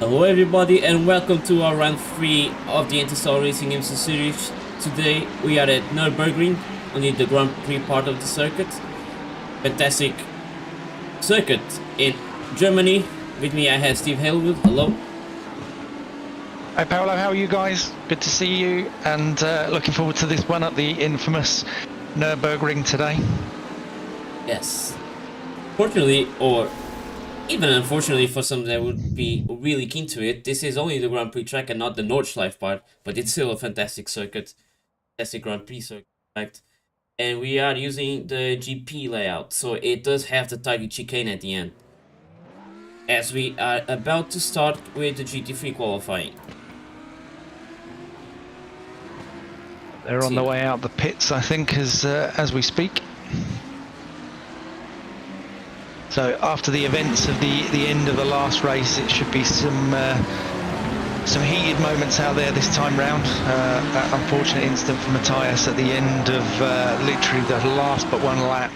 Hello everybody and welcome to our round 3 of the Anti-Star Racing IMSA series. Today we are at Nurburgring, only the Grand Prix part of the circuit. Fantastic circuit in Germany. With me I have Steve Halewood. Hello. Hi Paolo, how are you guys? Good to see you and looking forward to this one at the infamous Nurburgring today. Yes. Fortunately, or even unfortunately for some that would be really keen to it, this is only the Grand Prix track and not the Nordschleife part, but it's still a fantastic circuit, fantastic Grand Prix circuit, in fact. And we are using the GP layout, so it does have the target chicane at the end. As we are about to start with the GT3 qualifying. They're on the way out the pits, I think, as we speak. So after the events of the end of the last race, it should be some heated moments out there this time round. That unfortunate incident for Matthias at the end of literally the last but one lap.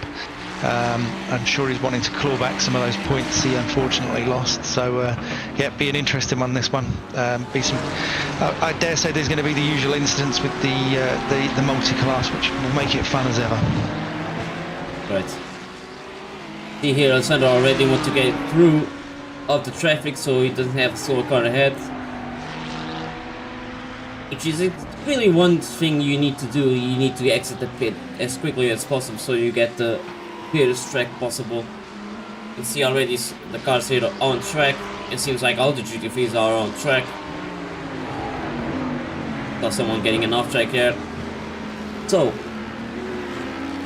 I'm sure he's wanting to claw back some of those points he unfortunately lost. So yeah, be an interesting one, this one. I dare say there's going to be the usual incidents with the multi-class, which will make it fun as ever. Right. See here, Alessandro already wants to get through of the traffic so he doesn't have a slower car ahead. Which is really one thing you need to do. You need to exit the pit as quickly as possible so you get the clearest track possible. You can see already the cars here are on track. It seems like all the GT3s are on track. Got someone getting an off track here. So,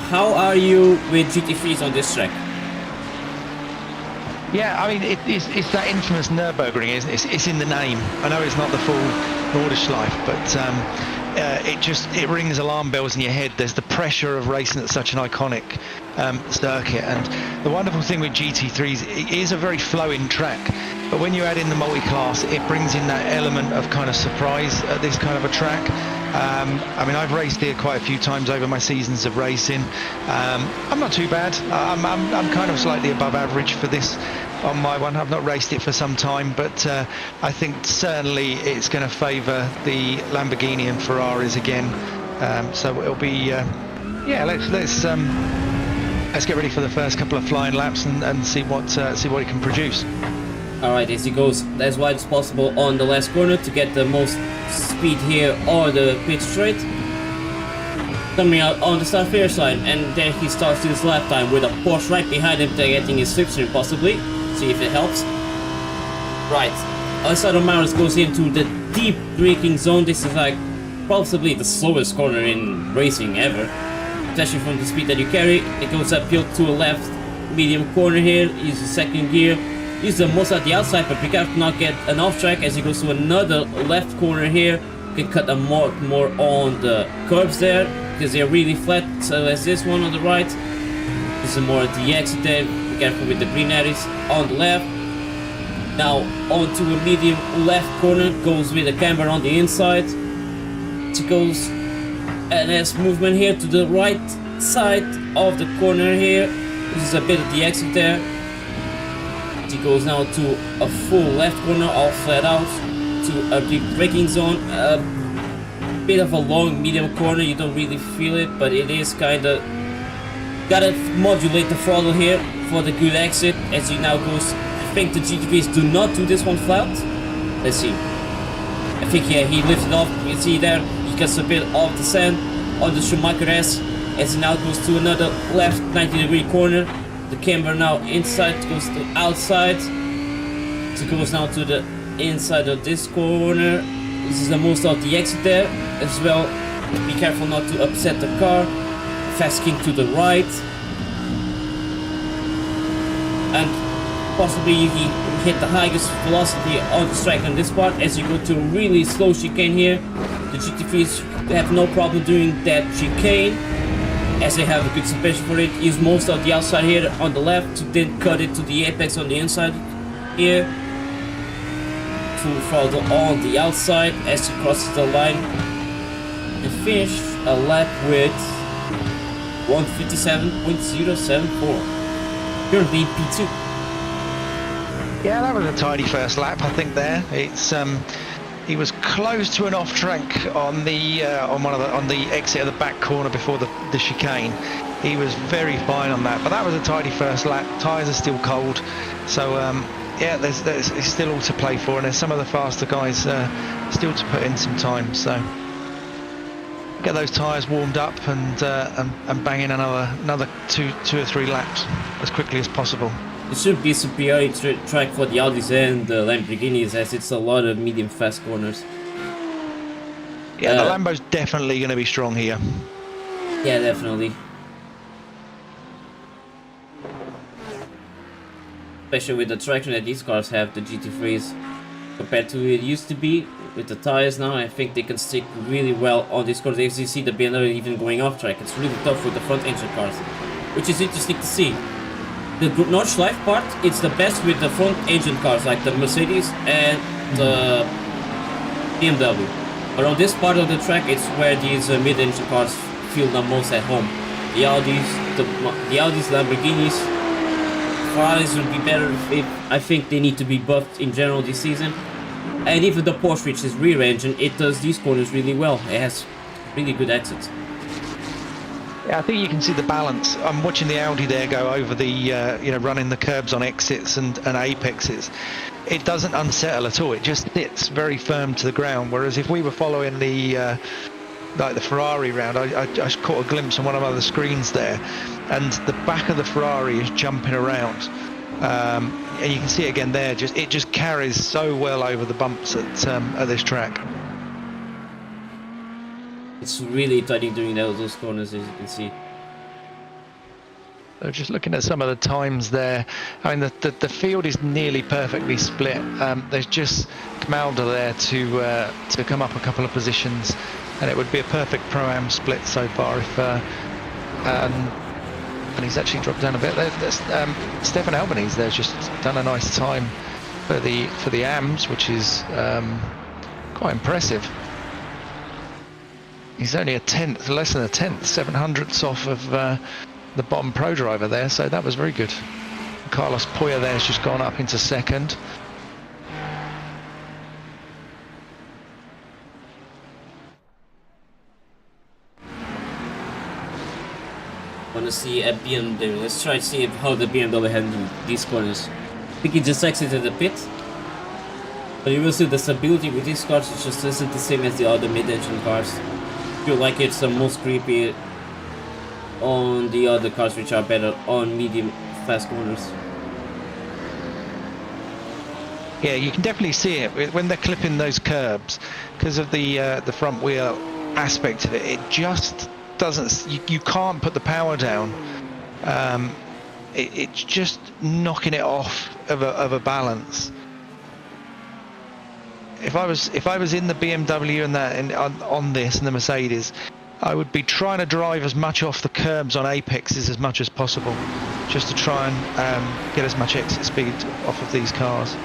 how are you with GT3s on this track? Yeah, I mean, it's that infamous Nürburgring, isn't it? It's in the name. I know it's not the full Nordschleife, but it rings alarm bells in your head. There's the pressure of racing at such an iconic circuit, and the wonderful thing with GT3s, it is a very flowing track. But when you add in the multi-class, it brings in that element of kind of surprise at this kind of a track. I mean, I've raced here quite a few times over my seasons of racing. I'm not too bad. I'm kind of slightly above average for this on my one. I've not raced it for some time, but I think certainly it's going to favour the Lamborghini and Ferraris again. So it'll be, yeah. Let's get ready for the first couple of flying laps and see what it can produce. Alright, as he goes as wide as possible on the last corner to get the most speed here or the pit straight. Coming out on the start fair side, and then he starts his lap time with a Porsche right behind him, getting his slipstream possibly. See if it helps. Right, Alessandro Maris goes into the deep braking zone. This is like possibly the slowest corner in racing ever, especially from the speed that you carry. It goes uphill to a left medium corner here. Use the second gear. Use the most at the outside, but be careful to not get an off track as he goes to another left corner here. You can cut a more on the curbs there because they're really flat. So as this one on the right, this is more at the exit there. Be careful with the green areas on the left. Now onto a medium left corner, goes with a camber on the inside. It goes and has movement here to the right side of the corner here. This is a bit at the exit there. He goes now to a full left corner, all flat out, to a deep braking zone. A bit of a long medium corner, you don't really feel it, but it is kind of... Gotta modulate the throttle here for the good exit as he now goes... I think the GT3s do not do this one flat. Let's see. I think, yeah, he lifted off. You see there, he gets a bit of the sand on the Schumacher S as he now goes to another left 90-degree corner. The camber now inside, goes to outside. So it goes now to the inside of this corner. This is the most of the exit there as well. Be careful not to upset the car. Fast kick to the right. And possibly you can hit the highest velocity on the track on this part as you go to a really slow chicane here. The GT3s have no problem doing that chicane, as they have a good suspension for it. Use most of the outside here on the left to then cut it to the apex on the inside here. Full throttle on the outside as he crosses the line and finish a lap with 157.074. Currently P2. Yeah, that was a tidy first lap, I think. There, it's he was close to an off track on the on the exit of the back corner before the chicane. He was very fine on that, but that was a tidy first lap. Tyres are still cold, so yeah, there's it's still all to play for, and there's some of the faster guys still to put in some time. So get those tyres warmed up and bang in another two or three laps as quickly as possible. It should be superior track for the Audis and the Lamborghinis, as it's a lot of medium fast corners. Yeah, the Lambo's definitely going to be strong here. Yeah, definitely. Especially with the traction that these cars have, the GT3s, compared to it used to be. With the tires now, I think they can stick really well on these cars. As you see the BMW even going off track, it's really tough with the front engine cars, which is interesting to see. The Nordschleife part, it's the best with the front engine cars like the Mercedes and the BMW. But on this part of the track, it's where these mid-engine cars feel the most at home. The Audis, Lamborghinis, Ferraris would be better if I think they need to be buffed in general this season. And even the Porsche, which is rear engine, it does these corners really well. It has really good exits. Yeah, I think you can see the balance. I'm watching the Audi there go over the, you know, running the curbs on exits and apexes. It doesn't unsettle at all. It just sits very firm to the ground. Whereas if we were following the, like the Ferrari round, I caught a glimpse on one of the other screens there, and the back of the Ferrari is jumping around. And you can see it again there. It just carries so well over the bumps at this track. It's really tight doing those corners, as you can see. So just looking at some of the times there, I mean the field is nearly perfectly split. There's just Kmalda there to come up a couple of positions, and it would be a perfect Pro-Am split so far if and he's actually dropped down a bit. There's Stefan Albanese there's just done a nice time for the AMs, which is quite impressive. He's only a tenth, less than a tenth, 700ths off of the bottom pro driver there, so that was very good. Carlos Poya there has just gone up into second. Want to see a BMW. Let's try to see how the BMW handles these corners. I think he just exited the pit. But you will see the stability with these cars is just isn't the same as the other mid-engine cars. I feel like it's the most creepy on the other cars, which are better on medium fast corners. Yeah, you can definitely see it when they're clipping those curbs because of the front wheel aspect of it. It just doesn't. You can't put the power down. It's just knocking it off of a balance. If I was in the BMW and that on this and the Mercedes, I would be trying to drive as much off the curbs on apexes as much as possible, just to try and get as much exit speed off of these cars.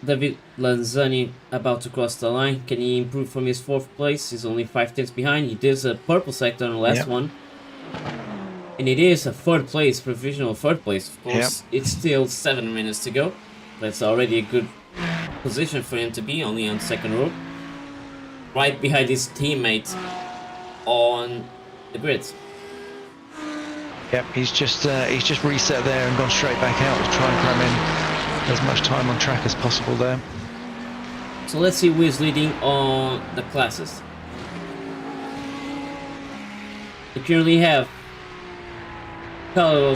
David Lanzani about to cross the line. Can he improve from his 4th place? He's only 5 tenths behind. He did a purple sector on the last one. And it is a 3rd place, provisional 3rd place. Of course, it's still 7 minutes to go. That's already a good position for him to be, only on 2nd row. Right behind his teammate on the grid. Yep, he's just reset there and gone straight back out to try and cram in as much time on track as possible there. So let's see who is leading on the classes. We currently have Giacomo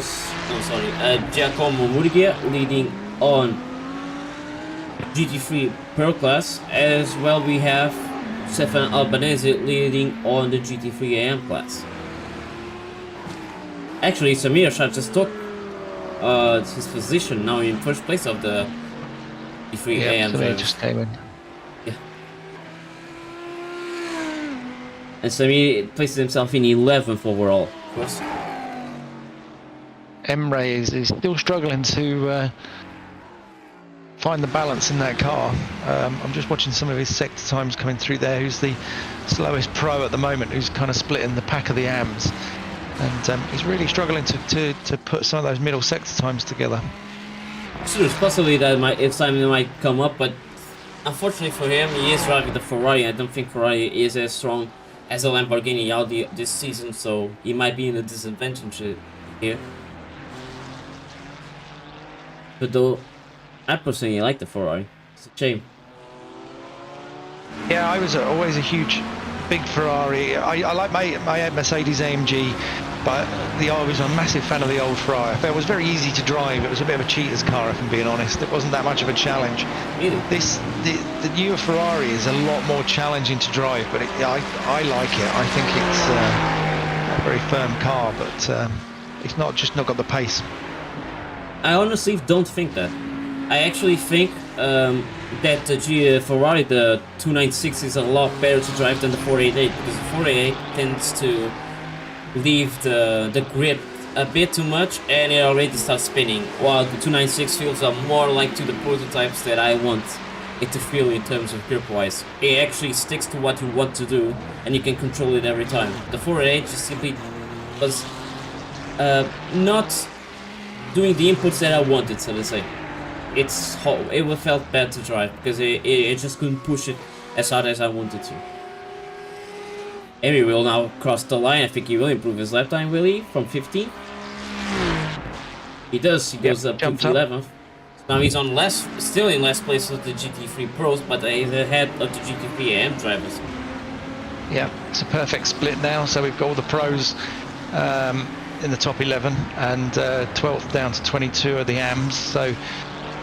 Murgia leading on GT3 Pro class, as well we have Stefan Albanese leading on the GT3 AM class. Actually, Samir Shah just took his position now in 1st place of the GT3 AM. Samir just came in. Yeah. And Samir places himself in 11th overall, of course. Emre is still struggling to find the balance in that car. I'm just watching some of his sector times coming through there. Who's the slowest pro at the moment, who's kind of splitting the pack of the AMs, and he's really struggling to put some of those middle sector times together. Sure, it's possibly that Simon might come up, but unfortunately for him, he is driving the Ferrari. I don't think Ferrari is as strong as a Lamborghini Audi this season, so he might be in a disadvantage here. But though, I personally like the Ferrari. It's a shame. Yeah, I was always a huge, big Ferrari. I like my Mercedes AMG, but I was a massive fan of the old Ferrari. I felt it was very easy to drive. It was a bit of a cheater's car, if I'm being honest. It wasn't that much of a challenge. Really? The newer Ferrari is a lot more challenging to drive, but I like it. I think it's a very firm car, but it's not got the pace. I honestly don't think that. I actually think that the Ferrari, the 296, is a lot better to drive than the 488, because the 488 tends to leave the grip a bit too much and it already starts spinning, while the 296 feels more like to the prototypes that I want it to feel in terms of grip wise. It actually sticks to what you want to do and you can control it every time. The 488 just simply was not doing the inputs that I wanted, so to say. It felt bad to drive because it just couldn't push it as hard as I wanted to. Amy will now cross the line. I think he will improve his lap time, will he? From 15? He does. He goes up to 11th. Now he's on still in last place of the GT3 Pros, but he's ahead of the GT3 AM drivers. Yeah, it's a perfect split now. So we've got all the pros in the top 11 and 12th down to 22 are the AMs. So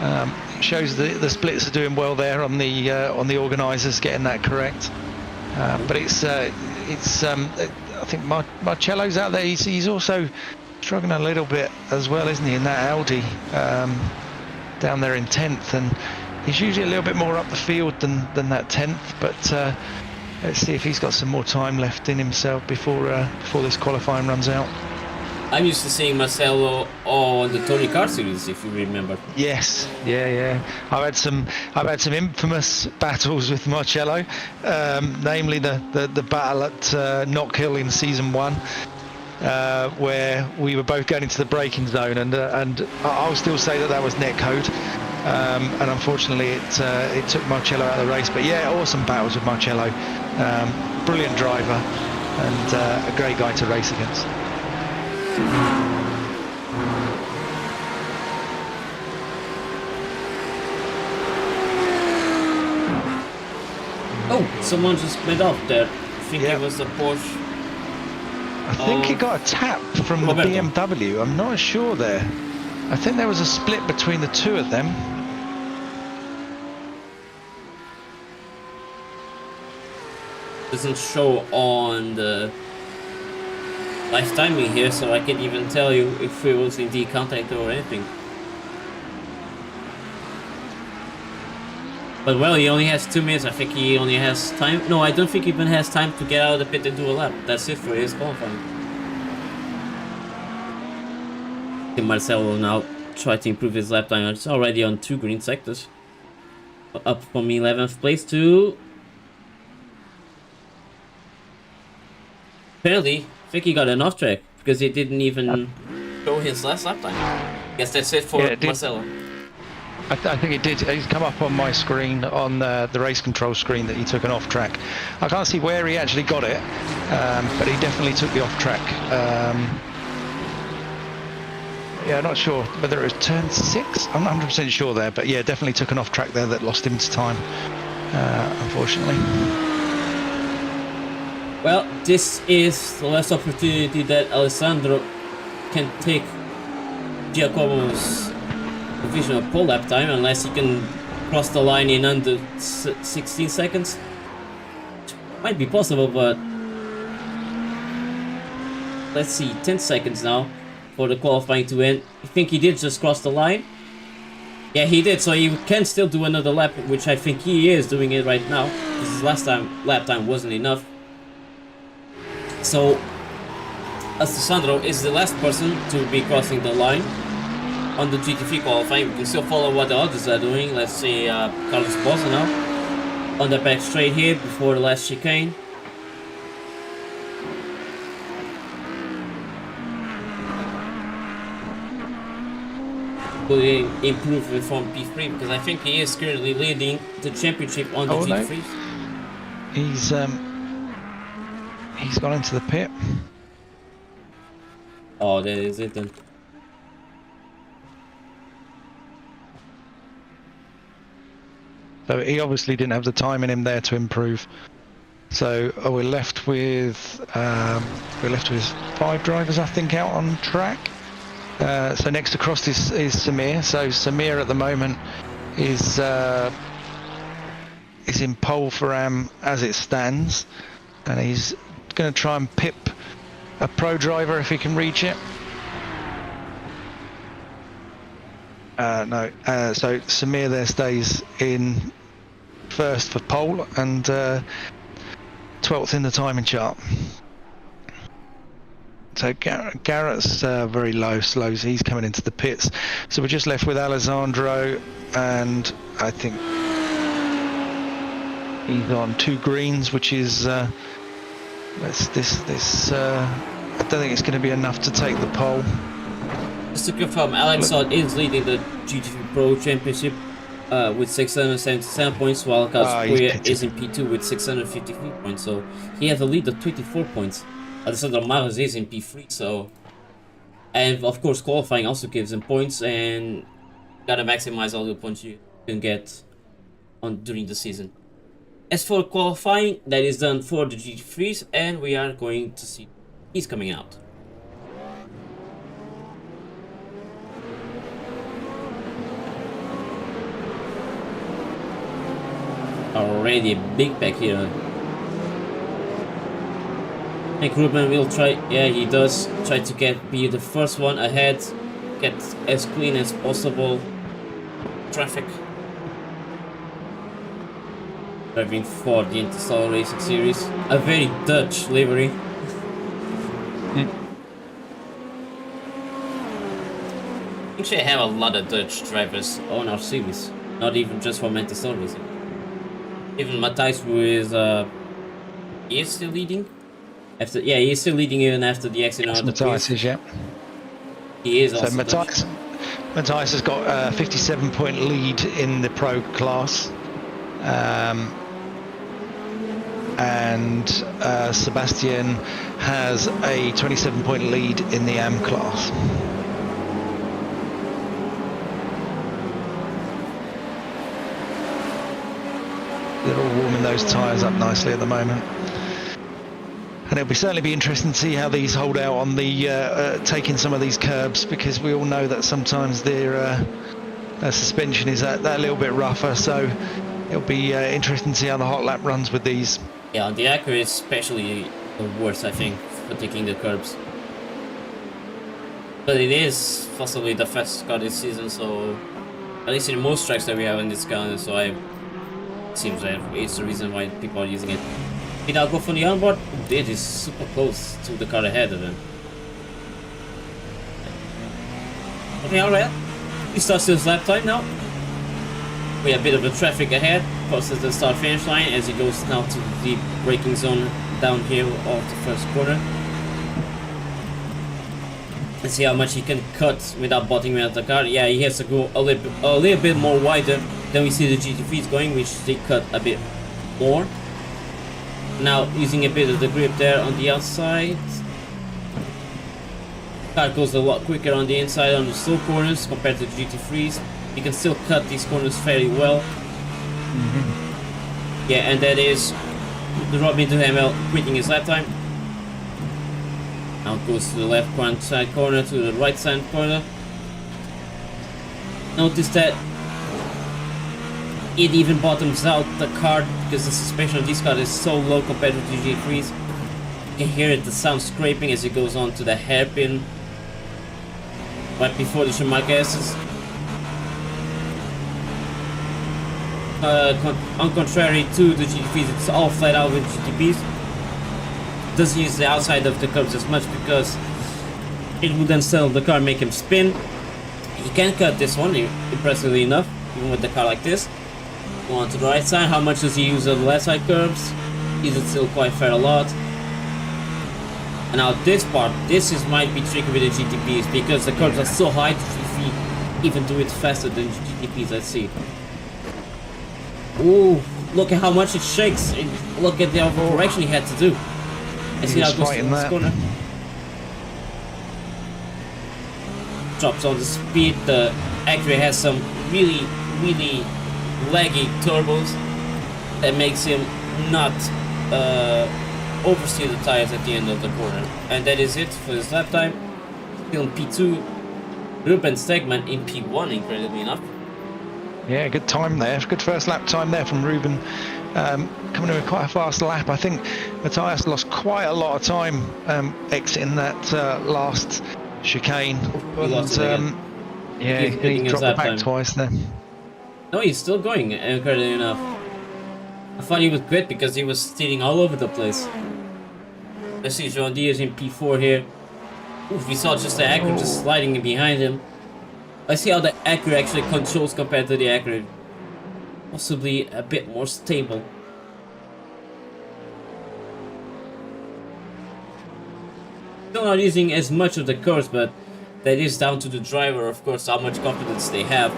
it shows the splits are doing well there on the organisers getting that correct. But I think Marcello's out there. He's also struggling a little bit as well, isn't he, in that Audi down there in 10th, and he's usually a little bit more up the field than that 10th. But let's see if he's got some more time left in himself before this qualifying runs out. I'm used to seeing Marcello on the Tony Kart series, if you remember. Yes, yeah. I've had some infamous battles with Marcello, namely the battle at Knockhill in season 1, where we were both going into the braking zone, and I'll still say that was netcode, and unfortunately it took Marcello out of the race. But yeah, awesome battles with Marcello, brilliant driver, and a great guy to race against. Oh, someone just went off there. I think it was the Porsche. I think he got a tap from Roberto. the BMW. I'm not sure there. I think there was a split between the two of them. Doesn't show on the live timing here, so I can't even tell you if it was indeed contact or anything. But well, he only has 2 minutes. I think he only has time. No, I don't think he even has time to get out of the pit and do a lap. That's it for his qualifying. Marcel will now try to improve his lap time. It's already on 2 green sectors. Up from 11th place to... Apparently, I think he got an off track because he didn't even show his last lap time. Guess that's it for Marcelo. I think it did. He's come up on my screen, on the race control screen, that he took an off track. I can't see where he actually got it, but he definitely took the off track. Yeah, not sure whether it was turn 6. I'm not 100% sure there, but yeah, definitely took an off track there that lost him to time, unfortunately. Well, this is the last opportunity that Alessandro can take Giacomo's provisional pole lap time, unless he can cross the line in under 16 seconds. Might be possible, but let's see, 10 seconds now for the qualifying to end. I think he did just cross the line. Yeah, he did, so he can still do another lap, which I think he is doing it right now, because his last lap time wasn't enough. So Alessandro is the last person to be crossing the line on the GT3 qualifying. We can still follow what the others are doing. Let's see, Carlos Bosa now on the back straight here before the last chicane. will he improve from P3? Because I think he is currently leading the championship on the GT3s. He's gone into the pit. Oh, that is it then. So he obviously didn't have the time in him there to improve. So we're left with 5 drivers, I think, out on track. So next across is Samir. So Samir at the moment is in pole for AM as it stands, and he's going to try and pip a pro driver if he can reach it. No, so Samir there stays in first for pole and 12th in the timing chart. So Garrett's very low, slow, so he's coming into the pits. So we're just left with Alessandro, and I think he's on 2 greens, which is I don't think it's going to be enough to take the pole. Just to confirm, Alexon is leading the GT3 Pro Championship with 677 points, while Kazuya is in P2 with 653 points. So he has a lead of 24 points. Alessandro Maros is in P3, so... And of course qualifying also gives him points, and gotta maximize all the points you can get on during the season. As for qualifying, that is done for the GT3s, and we are going to see he's coming out. Already a big pack here. I think Ruben will try, yeah, he does try to be the first one ahead, get as clean as possible. Traffic. Driving for the Interstellar Racing Series, a very Dutch livery. Actually, I have a lot of Dutch drivers on our series, not even just from Interstellar Racing. Even Matthijs, who is he is still leading. After, yeah, he's still leading even after the accident. Matthijs is, yeah. He is so also Matthijs has got a 57-point lead in the pro class, and Sebastian has a 27-point lead in the AM class. They're all warming those tyres up nicely at the moment. And it'll certainly be interesting to see how these hold out on the taking some of these curbs, because we all know that sometimes their suspension is that little bit rougher. So it'll be interesting to see how the hot lap runs with these. Yeah, the Acura is especially the worst, I think, for taking the curbs. But it is possibly the fastest car this season, so at least in most tracks that we have in this car, so it seems that it's the reason why people are using it. Did I go from the onboard? It is super close to the car ahead of him. Okay, alright. He starts his lap time now. We have a bit of the traffic ahead, crosses the start finish line as he goes now to the braking zone downhill of the first corner. Let's see how much he can cut without bottoming out the car. Yeah, he has to go a little bit more wider than we see the GT3s going, which they cut a bit more. Now using a bit of the grip there on the outside. Car goes a lot quicker on the inside on the slow corners compared to the GT3s. You can still cut these corners fairly well. Yeah, and that is the Robin to ML quitting his lap time. Now it goes to the left side corner to the right side corner. Notice that it even bottoms out the car because the suspension of this car is so low compared to the GT3s. You can hear the sound scraping as it goes on to the hairpin right before the Schumacher S's. On contrary to the GT3s, it's all flat out with GTPs. Doesn't use the outside of the curbs as much because it would then sell the car, make him spin. He can cut this one, impressively enough, even with the car like this. Go on to the right side. How much does he use on the left side curbs? Is it still quite fair a lot? And now this part, might be tricky with the GTPs because the curbs are so high, the GTP even do it faster than GTPs. Let's see. Ooh, look at how much it shakes. And look at the correction he had to do. I see how it goes in this corner. Drops on the speed. The Acura has some really laggy turbos that makes him not oversteer the tires at the end of the corner. And that is it for this lap time. Still in P2. Ruben Stegman in P1, incredibly enough. Yeah, good time there. Good first lap time there from Ruben. Coming in with quite a fast lap. I think Matthias lost quite a lot of time exiting that last chicane. He lost it again. Yeah, he dropped the back twice there. No, he's still going, incredibly enough. I thought he was great because he was steering all over the place. Let's see, John Deere is in P4 here. Oof, we saw just the Acura just sliding in behind him. I see how the Acura actually controls compared to the Acura. Possibly a bit more stable. Still not using as much of the curves, but that is down to the driver, of course, how much confidence they have.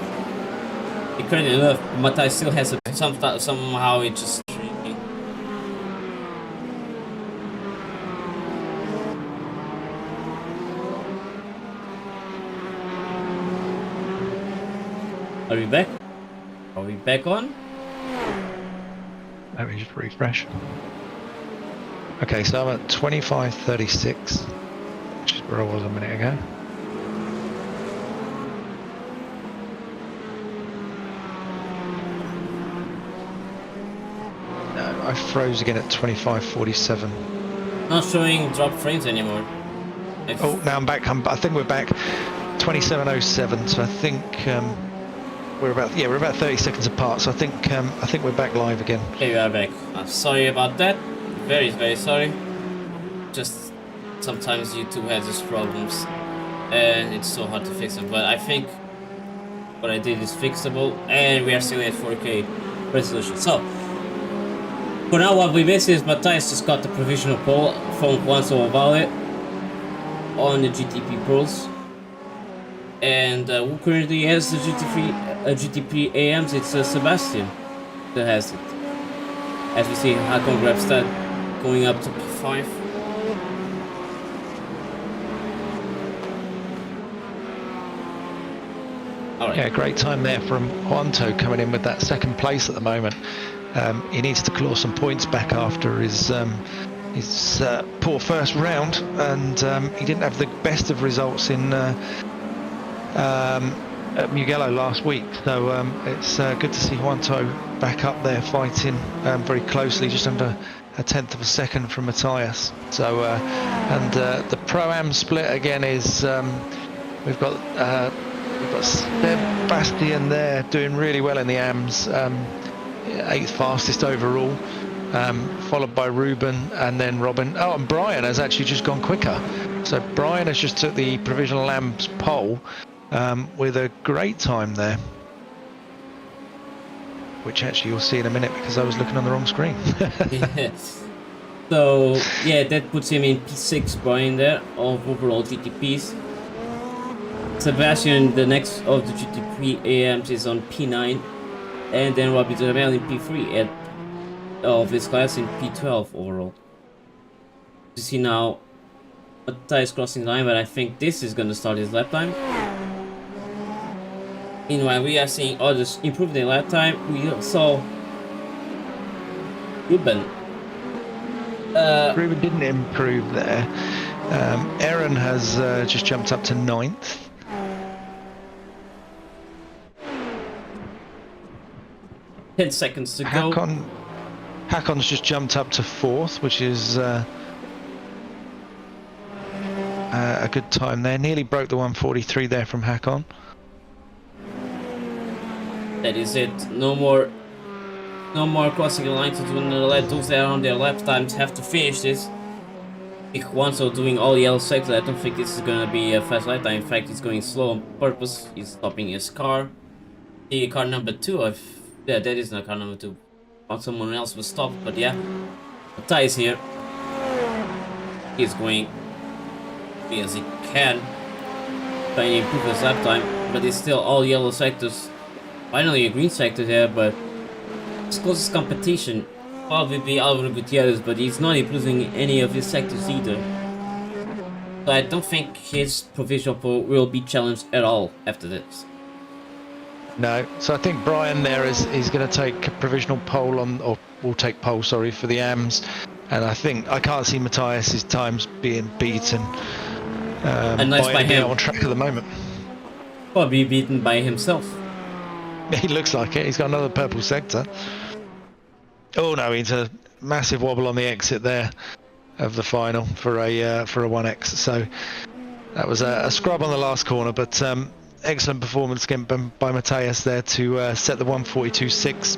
Incredibly enough, Matthias still has a somehow it just shrinking. Are we back? Are we back on? Let me just refresh. Okay, so I'm at 25:36, which is where I was a minute ago. No, I froze again at 25:47. Not showing drop frames anymore. Oh, now I'm back. I think we're back 27:07. So I think we're about 30 seconds apart. So I think we're back live again. Okay, we are back. I'm sorry about that. Very sorry. Just sometimes YouTube has its problems and it's so hard to fix them. But I think what I did is fixable, and we are still at 4K resolution. So for now, what we miss is Matthias just got the provisional pole from Juan Vale on the GTP Pros, and who currently has the GTP AMs? It's Sebastian that has it. As we see, Hakon grabs that, going up to P5. All right. Yeah, great time there from Juanto coming in with that second place at the moment. He needs to claw some points back after his poor first round, and he didn't have the best of results in at Mugello last week. So it's good to see Juanto back up there fighting very closely, just under a tenth of a second from Matthias. So and the Pro-Am split again is we've got Sebastian there doing really well in the AMs, 8th fastest overall, followed by Ruben and then Robin. Oh, and Brian has actually just gone quicker. So Brian has just took the provisional AMs pole with a great time there, which actually you'll see in a minute because I was looking on the wrong screen. Yes. So yeah, that puts him in P6, Brian, there of overall GTPs. Sebastian, the next of the GTP AMs, is on P9, and then Robbie Duhamel in P3 of his class in P12 overall. You see now Matthias crossing the line, but I think this is going to start his lap time. Meanwhile, we are seeing others improve their lap time. We saw Ruben. Ruben didn't improve there. Aaron has just jumped up to 9th. Ten seconds to go. Hakon's just jumped up to 4th, which is a good time there. Nearly broke the 1:43 there from Hakon. That is it. No more crossing the line to do another lap. Those that are on their lap times have to finish this. If Juanso doing all yellow sectors, I don't think this is gonna be a fast lap time. In fact, he's going slow on purpose. He's stopping his car. The car number 2. Yeah, that is not car number 2. Thought someone else was stopped, but yeah. Matthias here. He's going as he can, trying to improve his lap time. but it's still all yellow sectors. Finally a green sector here, but his closest competition probably be Alvaro Gutierrez, but he's not improving any of his sectors either. So I don't think his provisional pole will be challenged at all after this. No, so I think Brian there is going to take a provisional pole on, or will take pole, sorry, for the AMS, and I can't see Matthias's times being beaten and nice by him on track at the moment. Probably beaten by himself. He looks like it. He's got another purple sector. Oh no, he's a massive wobble on the exit there of the final for a 1X. So that was a scrub on the last corner, but excellent performance again by Matthias there to set the 142.6,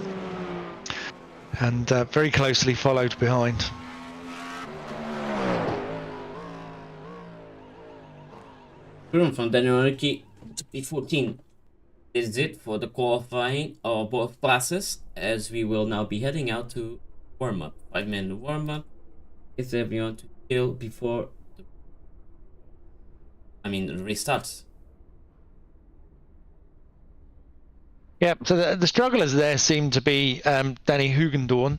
and very closely followed behind. From Daniel Ricci to P14. This is it for the qualifying of both classes, as we will now be heading out to warm-up. 5-minute warm-up. Is everyone to chill before the race starts? Yeah, so the strugglers there seem to be Danny Hugendorn,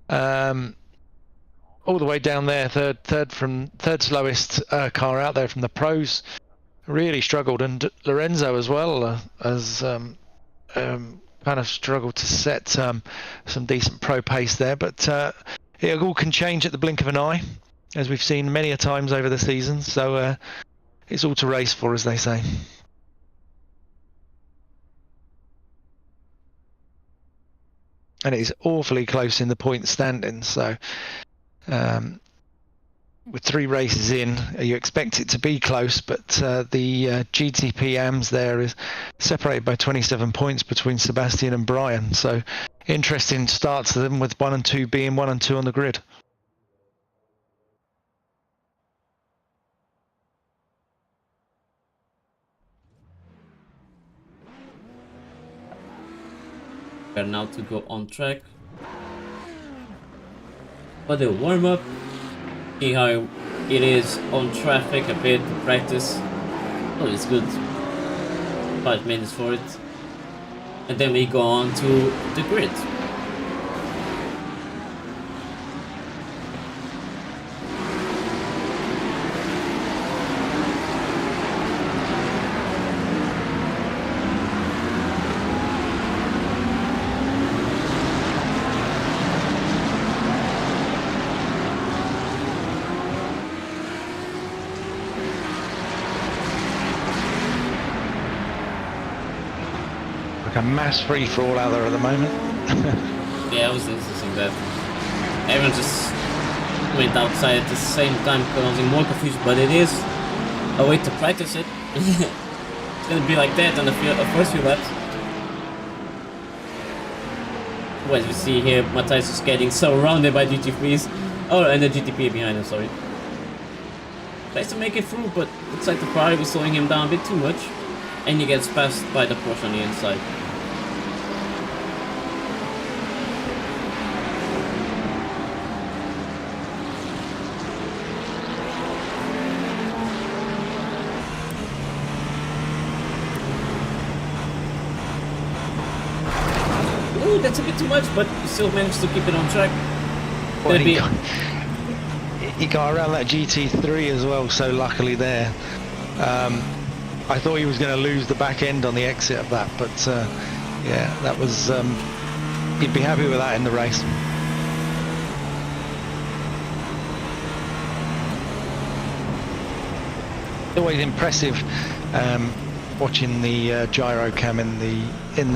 all the way down there, third slowest car out there from the pros. Really struggled, and Lorenzo as well has kind of struggled to set some decent pro pace there, but it all can change at the blink of an eye, as we've seen many a times over the season, so it's all to race for, as they say. And it is awfully close in the point standing, so with 3 races in, you expect it to be close, but the GTP AMS there is separated by 27 points between Sebastian and Brian. So interesting starts to them, with 1 and 2 being 1 and 2 on the grid. We're now to go on track for the warm-up. See how it is on traffic a bit to practice. Oh, it's good. 5 minutes for it. And then we go on to the grid. A mass free-for-all out there at the moment. Yeah, I was noticing that. Everyone just went outside at the same time, causing more confusion, but it is a way to practice it. It's gonna be like that on the first few laps. Well, as you see here, Matthias is getting surrounded by GT3s. Oh, and the GTP behind him, sorry. Tries to make it through, but looks like the Ferrari was slowing him down a bit too much. And he gets passed by the Porsche on the inside. Ooh, that's a bit too much, but he still managed to keep it on track. Well, he got around that GT3 as well, so luckily there. I thought he was going to lose the back end on the exit of that, but yeah, that was he'd be happy with that in the race. Always impressive watching the gyro cam in the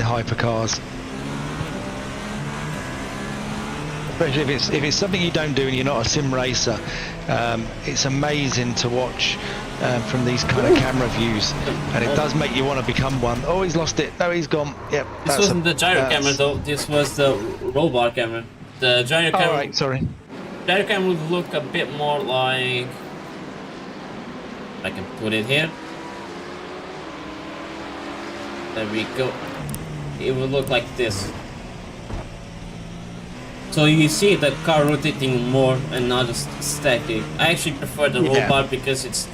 hypercars, especially if it's something you don't do and you're not a sim racer. It's amazing to watch from these kind of camera views, and it does make you want to become one. Oh, he's lost it. No, he's gone. Yep. This wasn't the gyro camera though. This was the roll bar camera. The gyro camera. Oh, right, sorry. Gyro camera would look a bit more like. I can put it here. There we go. It would look like this. So you see the car rotating more and not just static. I actually prefer the roll bar because it's.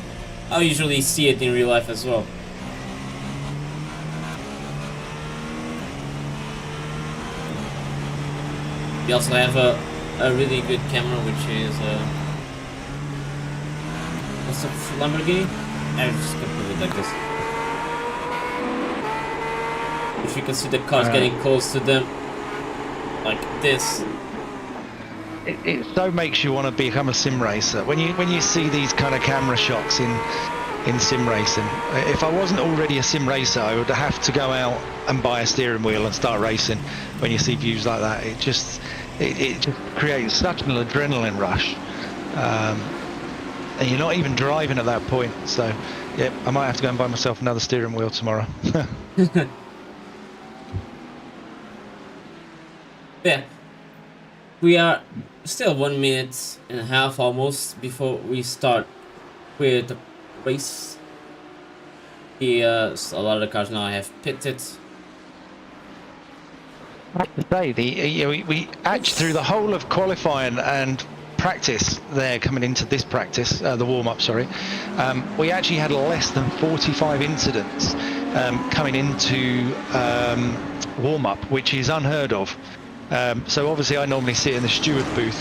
I usually see it in real life as well. We also have a really good camera, which is what's the Lamborghini? I just can put it like this. If you can see the cars getting close to them, like this. It so makes you want to become a sim racer when you see these kind of camera shots in sim racing. If I wasn't already a sim racer, I would have to go out and buy a steering wheel and start racing. When you see views like that, it just creates such an adrenaline rush, and you're not even driving at that point. So yeah, I might have to go and buy myself another steering wheel tomorrow. Yeah, we are still 1 minute and a half almost before we start with the race. A lot of the cars now have pitted. I have to say, we actually through the whole of qualifying and practice there coming into this practice, the warm-up, sorry, we actually had less than 45 incidents coming into warm-up, which is unheard of. So obviously I normally sit in the steward booth,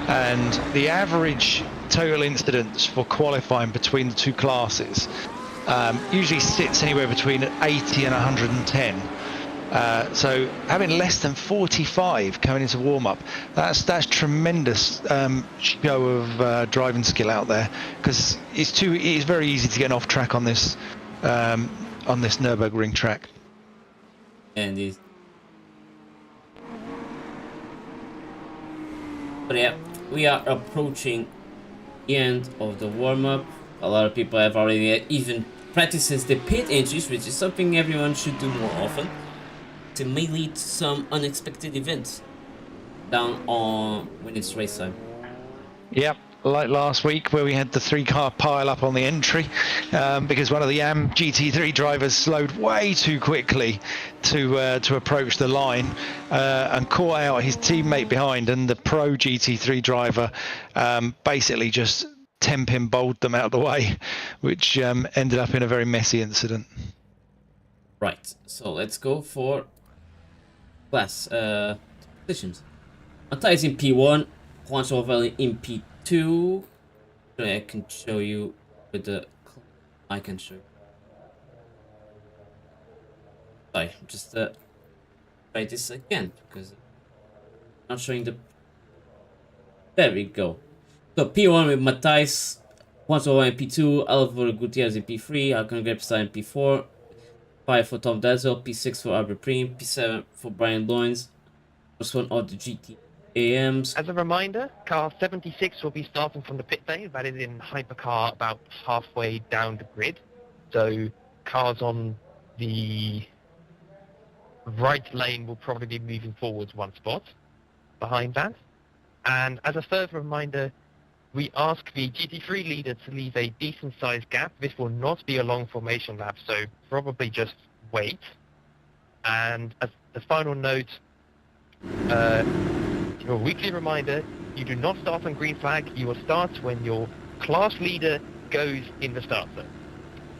and the average total incidents for qualifying between the two classes usually sits anywhere between 80 and 110. So having less than 45 coming into warm-up, that's tremendous show of driving skill out there, because it's very easy to get off track on this Nurburgring track. And but yeah, we are approaching the end of the warm-up. A lot of people have already even practiced the pit entries, which is something everyone should do more often. It may lead to some unexpected events down on when it's race time. Yep, like last week where we had the 3-car pile up on the entry because one of the GT3 drivers slowed way too quickly to approach the line and caught out his teammate behind, and the pro GT3 driver basically just 10-pin bowled them out of the way, which ended up in a very messy incident. Right, so let's go for class positions. Mata is in P1, Juan Sovel in P2. I can show you with the... I can show you. Sorry, just try this again, because I'm not showing the... There we go. So P1 with Matthijs, Juan Sovel in P2, Alvaro Gutierrez in P3, Alcon Grepstein in P4, 5 for Tom Dazzle, P6 for Albert Prim, P7 for Brian Loins. First one of the GT AMs. As a reminder, car 76 will be starting from the pit bay. That is in hypercar about halfway down the grid. So cars on the right lane will probably be moving forwards one spot behind that. And as a further reminder, we ask the GT3 leader to leave a decent sized gap. This will not be a long formation lap, so probably just wait. And as the final note, your weekly reminder, you do not start on green flag. You will start when your class leader goes in the start zone.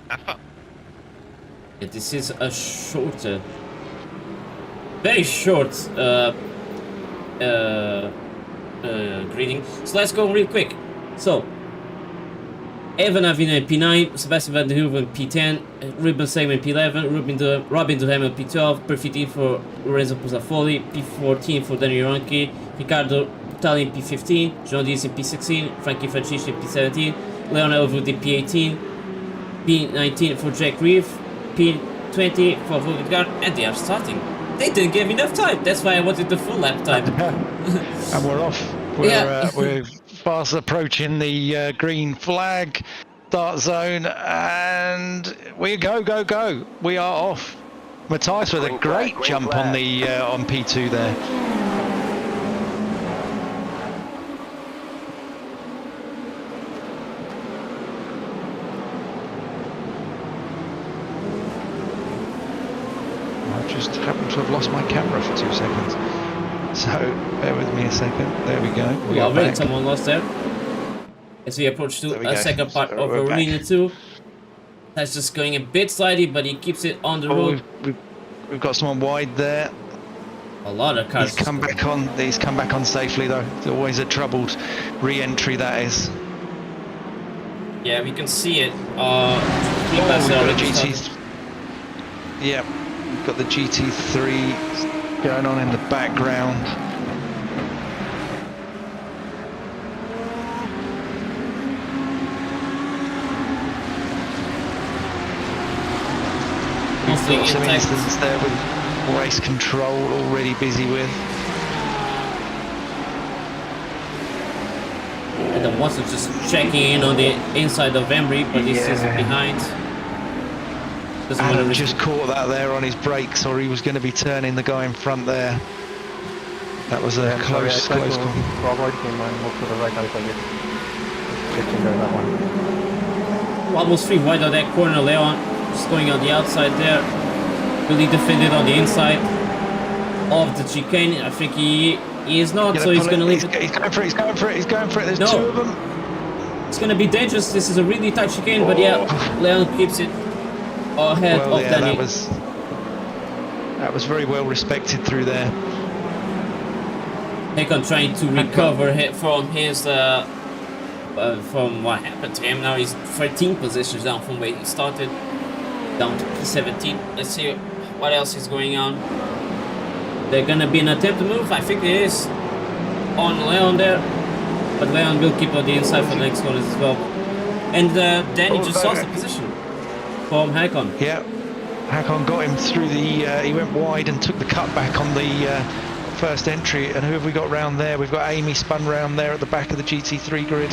Have fun. Yeah, this is a shorter, very short greeting. So let's go real quick. So Evan Avina in P9, Sebastian Van der Hoeven in P10, Ruben Segman in P11, Robin Duhamel in P12, P15 for Lorenzo Pusafoli, P14 for Daniel Ronchi, Ricardo Tali in P15, John Diaz in P16, Frankie Francisci in P17, Leon Elwood in P18, P19 for Jack Reeve, P20 for Volgard, and they are starting. They didn't give enough time, that's why I wanted the full lap time. And we're off. We're fast approaching the green flag start zone, and we go. We are off. Matthias with a great jump on the on P2 there. I just happened to have lost my camera for 2 seconds. So, bear with me a second. There we go. We are back. Someone lost there. As we approach to a second part of Arena 2. That's just going a bit slidey, but he keeps it on the road. We've got someone wide there. A lot of cars. He's come back on safely though. It's always a troubled re-entry, that is. Yeah, we can see it. We've got a GT. Yeah, we've got the GT3 going on in the background. Mostly Some intact. instance there with race control already busy with. And then Watson just checking in on the inside of Embry, but he's still behind. Doesn't want to Adam risk just caught that there on his brakes, or he was going to be turning the guy in front there. That was a close call. To avoid him and move to the right a little bit. Switching there, that one. almost free wide of that corner. Leon just going on the outside there. Really defended on the inside of the chicane. I think he is not, so he's going to leave it. He's going for it, he's going for it, he's going for it. There's No. two of them. It's going to be dangerous. This is a really tight chicane, but yeah, Leon keeps it ahead of Danny. That was very well respected through there. Hakon trying to recover from his from what happened to him. Now he's 13 positions down from where he started, down to 17. Let's see what else is going on. They're gonna be an attempt to move. I think it is on Leon there, but Leon will keep on the inside for the next corners as well. And Danny just lost the position from Hakon. Yeah, Hakon got him through the. He went wide and took the cutback on the first entry. And who have we got round there? We've got Amy spun round there at the back of the GT3 grid.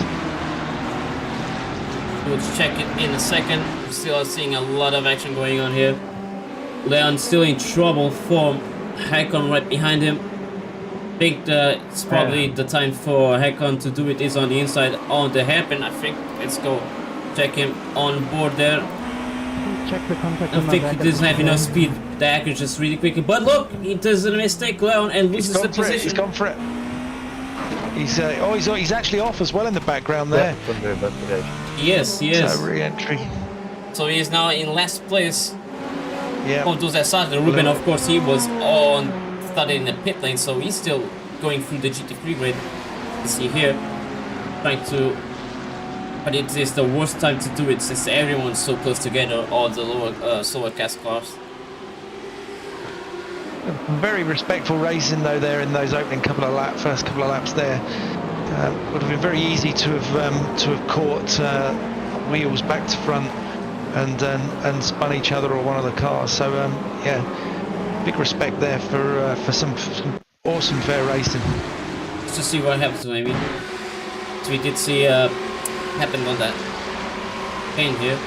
We'll check it in a second. We're still seeing a lot of action going on here. Leon still in trouble from Hakon right behind him. I think it's probably the time for Hakon to do it is on the inside on the hairpin. I think let's go check him on board there. Check the contact. I think he doesn't have enough speed. The accuracy just really quickly. But look, he does a mistake, Leon, and loses the position. He's gone for it. He's actually off as well in the background there. Yes, yes. So re-entry. So he is now in last place. Yeah. Of those that started. Ruben, of course, he was started in the pit lane, so he's still going through the GT3 grid. You see here, trying to. But it is the worst time to do it since everyone's so close together, all the lower, slower class cars. Very respectful racing though there in those opening first couple of laps there. Would have been very easy to have caught wheels back to front and spun each other or one of the cars. So yeah, big respect there for some awesome fair racing. Let's just see what happens maybe. So we did see happened on that paint here.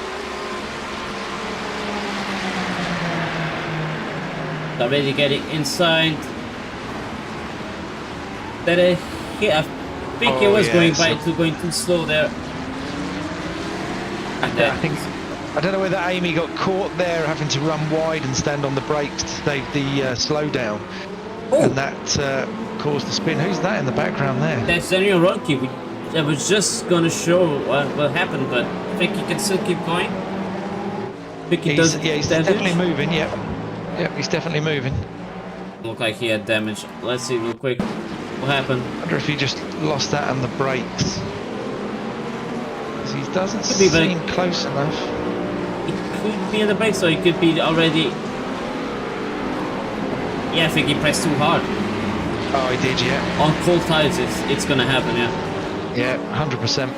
Already getting inside. That I think it was going too slow there. I don't know whether Amy got caught there having to run wide and stand on the brakes to save the slowdown, and that caused the spin. Who's that in the background there? That's Daniel Rodke. I was just gonna show what happened, but I think he can still keep going. I think he's definitely moving. Yeah, he's definitely moving. Looked like he had damage. Let's see real quick what happened. I wonder if he just lost that on the brakes. He doesn't Could seem close enough. He could be in the brakes, so he could be already. Yeah, I think he pressed too hard. Oh, he did, yeah. On cold tires, it's gonna happen, yeah. Yeah, 100%.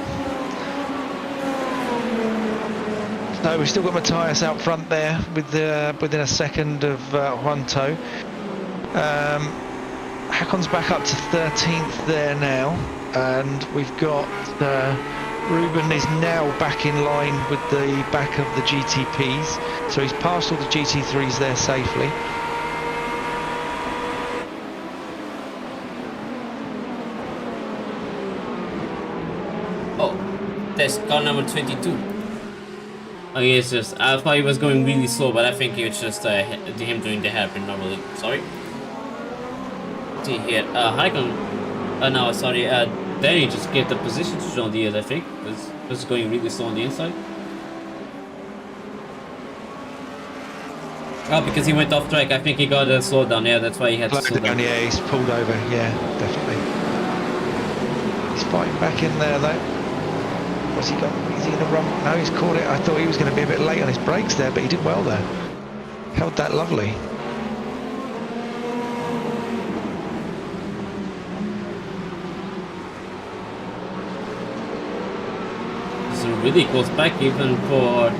So we've still got Matthias out front there with within a second of Juanto. Hakon's back up to 13th there now, and we've got Ruben is now back in line with the back of the GTPs, so he's passed all the GT3s there safely. Oh, that's car number 22. Oh, yeah, it's just, I thought he was going really slow, but I think it's just him doing the hairpin normally. Sorry. See here, Hakon, no, sorry, Danny just gave the position to John Deere, I think. Was going really slow on the inside. Oh, because he went off track. I think he got a slowdown. Yeah, that's why he had to slow down. Yeah, he's pulled over. Yeah, definitely. He's fighting back in there though. What's he got? Is he going to run? No, he's caught it. I thought he was going to be a bit late on his brakes there, but he did well there. Held that lovely. It's a really close back even for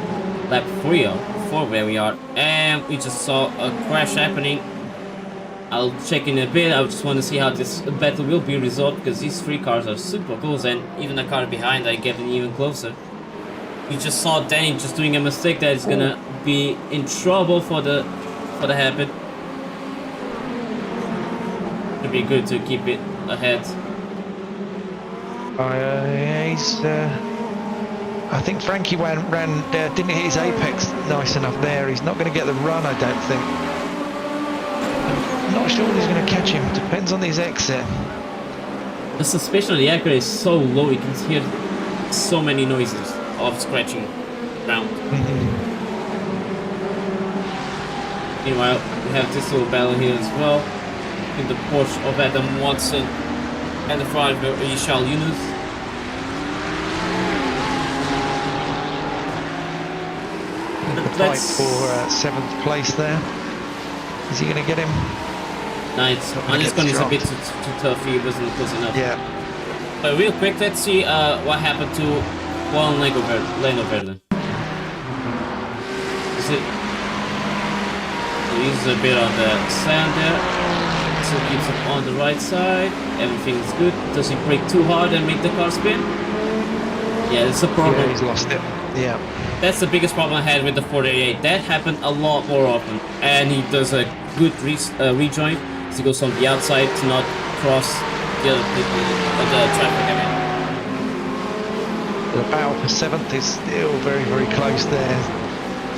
lap 3 or 4 where we are. And we just saw a crash happening. I'll check in a bit. I just want to see how this battle will be resolved because these 3 cars are super close and even the car behind are getting even closer. We just saw Danny just doing a mistake that is gonna be in trouble for the habit. It'd be good to keep it ahead. I think Frankie didn't hit his apex nice enough there. He's not going to get the run, I don't think. I'm not sure whether he's going to catch him. Depends on his exit. The suspension on the Acura is so low, you can hear so many noises of scratching ground. Meanwhile, we have this little battle here as well. In the Porsche of Adam Watson and the driver Ishal Yunus. Fight for 7th place there. Is he going to get him? Nice. On this one is a bit too tough. He wasn't close enough. Yeah. But real quick, let's see what happened to Juan Leno Verde. Is it? He uses a bit on the sand there. So keeps it on the right side. Everything is good. Does he brake too hard and make the car spin? Yeah, it's a problem. Yeah, he's lost it. Yeah. That's the biggest problem I had with the 488. That happened a lot more often. And he does a good rejoin. So he goes from the outside to not cross the other people, the traffic, I mean. The battle for 7th is still very, very close there.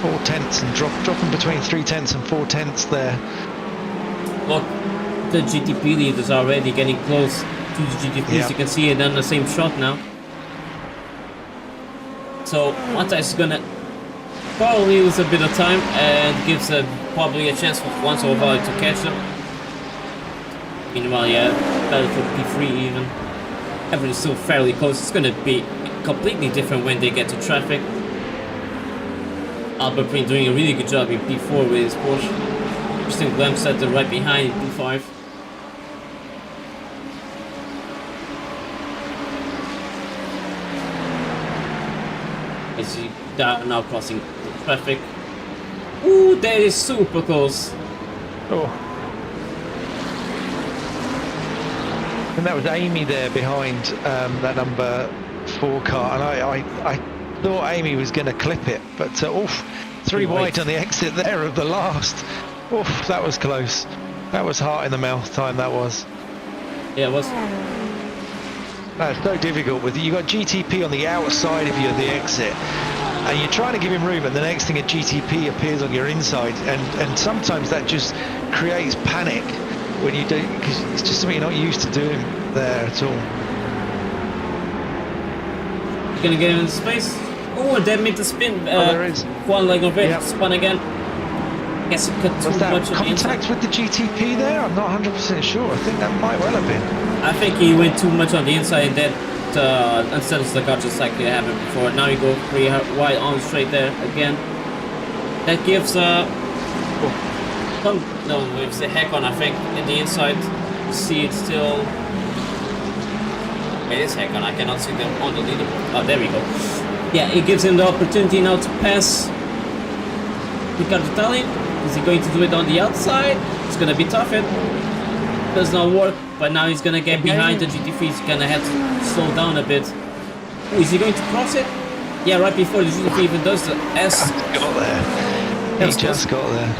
4 tenths and dropping between 3 tenths and 4 tenths there. Look, the GTP lead is already getting close to the GTPs. Yeah. You can see it on the same shot now. So Mata is gonna probably lose a bit of time and gives probably a chance for once over to catch them. Meanwhile, yeah, battle for P3 even. Everything's still fairly close. It's gonna be completely different when they get to traffic. Albert Preen doing a really good job in P4 with his Porsche. Christian Glamstetter right behind in P5. Is he now crossing the traffic? Ooh, that is super close. Oh. And that was Amy there behind that number 4 car, and I thought Amy was going to clip it, but oof, 3 wide on the exit there of the last. Oof, that was close. That was heart in the mouth time, that was. Yeah, it was. That's so difficult with you got GTP on the outside of you at the exit, and you're trying to give him room, and the next thing a GTP appears on your inside, and sometimes that just creates panic when you do, because it's just something you're not used to doing there at all. You're gonna get him in space. Oh, that made the spin. There is Juan Leno Verde spun again. Guess it cut too was that much on the inside. contact with the GTP there? I'm not 100% sure. I think that might well have been. I think he went too much on the inside, that unsettles the car just like it happened before. Now you go pretty wide on straight there again. That gives it's the heck on, I think, in the inside. You see it still. It is heck on. I cannot see them on the leaderboard. Oh, there we go. Yeah, it gives him the opportunity now to pass Riccardo Talley. Is he going to do it on the outside? It's gonna be tough. It does not work, but now he's gonna get behind the GT3. He's gonna have to slow down a bit. Oh, is he going to cross it? Yeah, right before the GT3 even does the S. Got there. He just got there.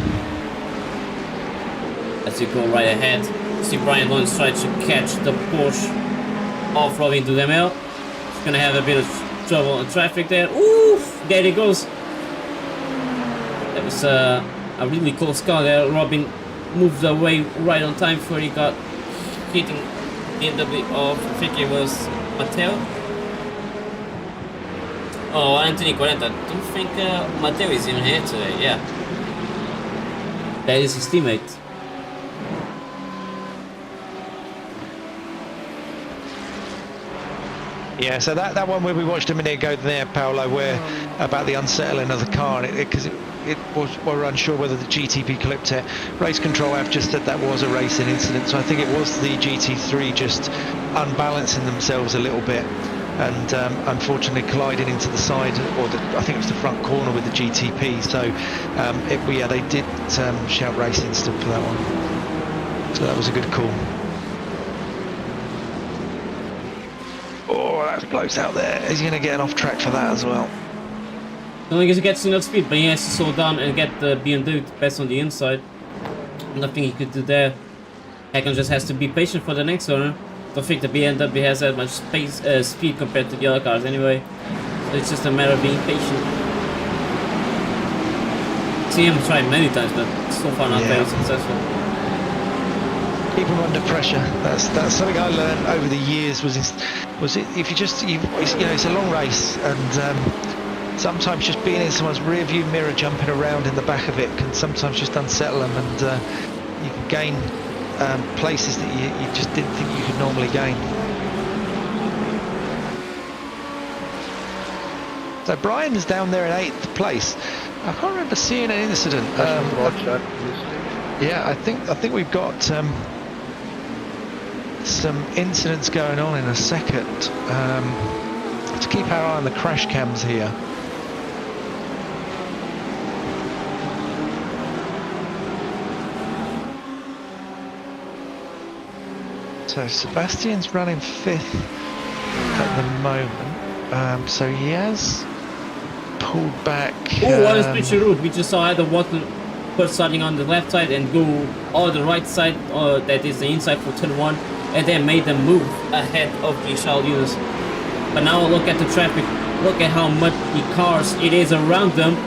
As you go right ahead, see Brian Lawrence try to catch the Porsche off-roading to Demel. He's gonna have a bit of trouble on traffic there. Oof! There he goes. That was a really close car there. Robin moved away right on time before he got hitting the end of I think it was Matteo. Oh, Anthony Quarenta. I don't think Matteo is even here today, yeah. That is his teammate. Yeah, so that one where we watched a minute ago there, Paolo, where about the unsettling of the car, because it was, we were unsure whether the GTP clipped it. Race control have just said that was a racing incident, so I think it was the GT3 just unbalancing themselves a little bit and unfortunately colliding into the side, or I think it was the front corner with the GTP. So yeah, they did shout racing still for that one. So that was a good call. Oh, that's close out there. Is he going to get an off track for that as well? As long as he gets enough speed, but he has to slow down and get the BMW to pass on the inside. Nothing he could do there. Hakan just has to be patient for the next corner. Don't think the BMW has that much speed compared to the other cars anyway. So it's just a matter of being patient. See him try many times, but so far not very successful. Keep him under pressure. That's something I learned over the years. Was it if you just it's a long race, and sometimes just being in someone's rear view mirror, jumping around in the back of it, can sometimes just unsettle them, and you can gain places that you just didn't think you could normally gain. So Brian is down there in 8th place. I can't remember seeing an incident. Yeah, I think we've got some incidents going on in a second. To keep our eye on the crash cams here. So Sebastian's running 5th at the moment. So he has pulled back. Oh, what a switcheroo! We just saw Adam Watson put starting on the left side and go on the right side, that is the inside for turn 1, and then made them move ahead of the Charles units. But now look at the traffic. Look at how much the cars it is around them.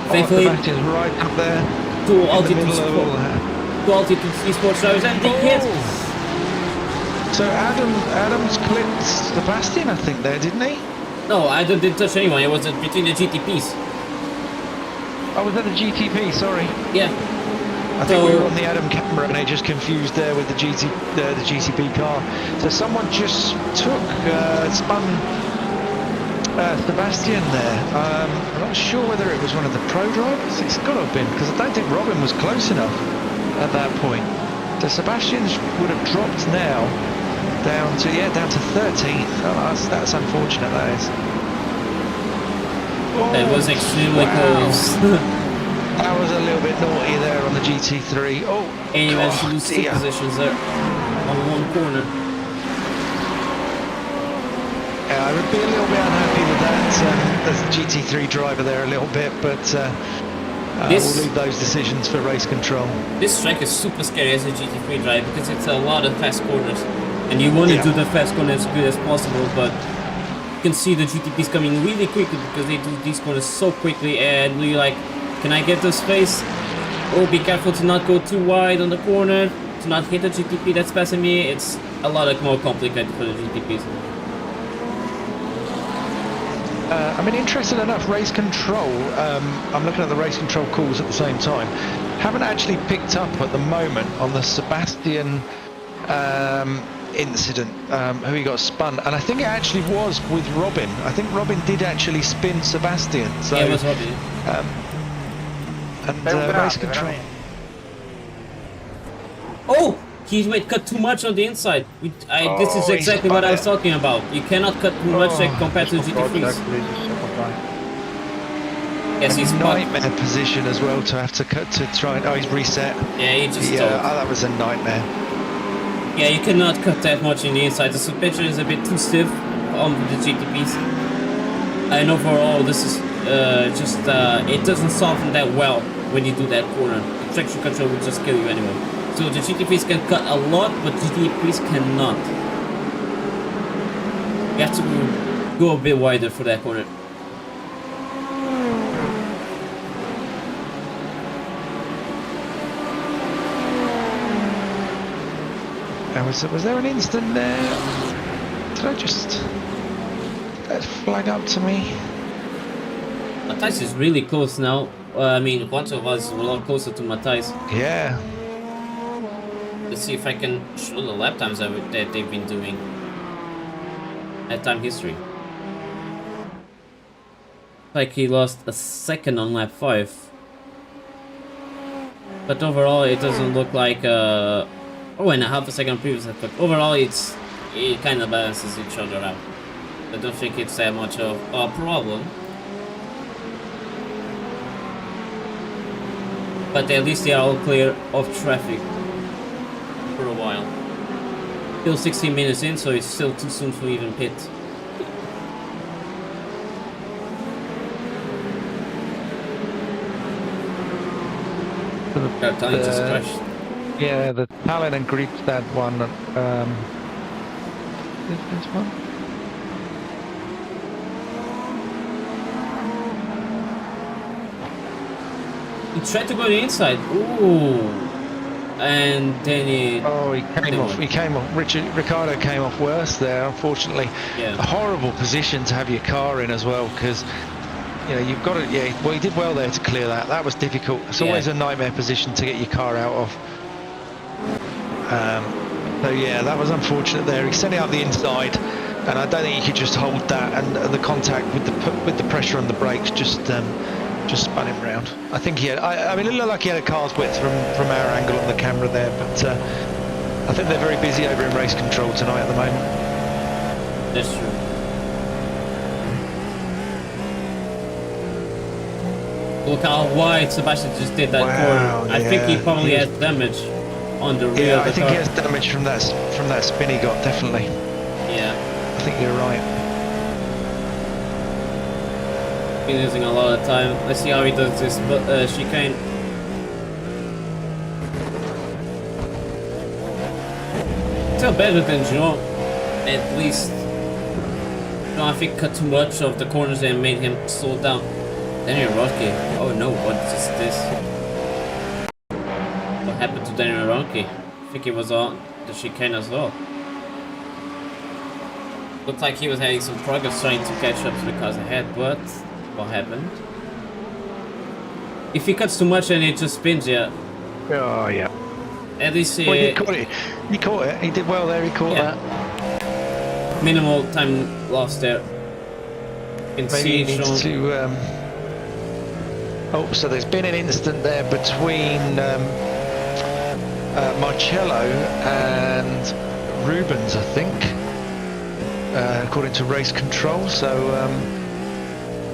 Thankfully, Sebastian's right up there. Two altitude esports drivers, and they hit. So Adams clipped Sebastian, I think, there, didn't he? No, Adam didn't touch anyone. It was between the GTPs. Oh, was that the GTP? Sorry. Yeah. I think we were on the Adam camera and it just confused there with the GTP car. So someone just spun Sebastian there. I'm not sure whether it was one of the pro drivers. It's got to have been, because I don't think Robin was close enough at that point. So Sebastian would have dropped now down to 13th. Oh, that's unfortunate, that is. That was extremely close. That was a little bit naughty there on the GT3. Oh, and you managed to lose 2 positions there on one corner. Yeah, I would be a little bit unhappy with that as the GT3 driver there a little bit, but we'll leave those decisions for race control. This track is super scary as a GT3 driver because it's a lot of fast corners, and you want to do the fast corner as good as possible, but you can see the GTPs coming really quickly because they do these corners so quickly, and you're like, can I get the space? Oh, be careful to not go too wide on the corner, to not hit the GTP that's passing me. It's a lot more complicated for the GTPs. I mean, interesting enough, race control, I'm looking at the race control calls at the same time, haven't actually picked up at the moment on the Sebastian incident, who he got spun, and I think it actually was with Robin. I think Robin did actually spin Sebastian. So, yeah, it was Robin. Race control. Oh! He cut too much on the inside. This is exactly what I was talking about. You cannot cut too much compared to GT3s. Yes, he's nightmare position as well to have to cut to try and. Oh, he's reset. Yeah, he just. That was a nightmare. Yeah, you cannot cut that much in the inside. The suspension is a bit too stiff on the GTPs. I know for all this is it doesn't soften that well when you do that corner. The traction control will just kill you anyway. So the GTPs can cut a lot, but GTPs cannot. You have to go a bit wider for that corner. Was there an instant there? Did I just... That flag up to me? Matthias is really close now. I mean, Juancho was a lot closer to Matthias. Yeah. Let's see if I can show the lap times that they've been doing. Lap time history. Like he lost a second on lap 5. But overall, it doesn't look like oh, and a half a second previous lap. But overall, it kind of balances each other out. I don't think it's that much of a problem. But at least they are all clear of traffic for a while. Still 16 minutes in, so it's still too soon to even pit. Tony just crashed. Yeah, the Tallinn and Gridstad one. This one? He tried to go to the inside. Ooh. And then he... Oh, he came off. He came off. Ricardo came off worse there, unfortunately. Yeah. A horrible position to have your car in as well, because you know you've got to. Yeah, well, he did well there to clear that. That was difficult. It's always a nightmare position to get your car out of. So yeah, that was unfortunate there. He sent it up the inside, and I don't think he could just hold that. And the contact with the pressure on the brakes just spun him round. I think he had. I mean, it looked like he had a car's width from our angle on the camera there, but I think they're very busy over in race control tonight at the moment. That's true. Look how wide Sebastian just did that corner. I think he probably has damage on the rear. Yeah, of the I think car. he has damage from that spin he got, definitely. Yeah. I think you're right. Been losing a lot of time. Let's see how he does this chicane. Still better than Jean, at least. Jean, I think, cut too much of the corners and made him slow down. Daniel Rodke. Oh no, what is this? What happened to Daniel Rodke? I think he was on the chicane as well. Looked like he was having some progress trying to catch up to the cars ahead, but what happened? If he cuts too much and it just spins, yeah. Oh yeah. At least Well, he caught it. He caught it. He did well there. He caught that. Minimal time lost there. Maybe he needs to. Oh, so there's been an incident there between Marcello and Rubens, I think, according to race control. So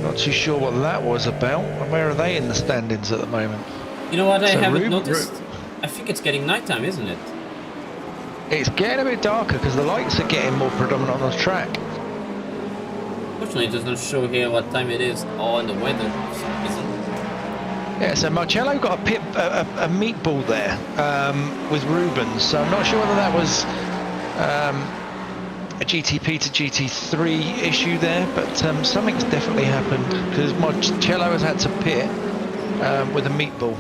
not too sure what that was about. Where are they in the standings at the moment? You know what I haven't noticed? I think it's getting nighttime, isn't it? It's getting a bit darker because the lights are getting more predominant on the track. Fortunately, it doesn't show here what time it is or the weather for some reason. Yeah, so Marcello got a meatball there with Rubens, so I'm not sure whether that was a GTP to GT3 issue there, but something's definitely happened because Marcello has had to pit with a meatball.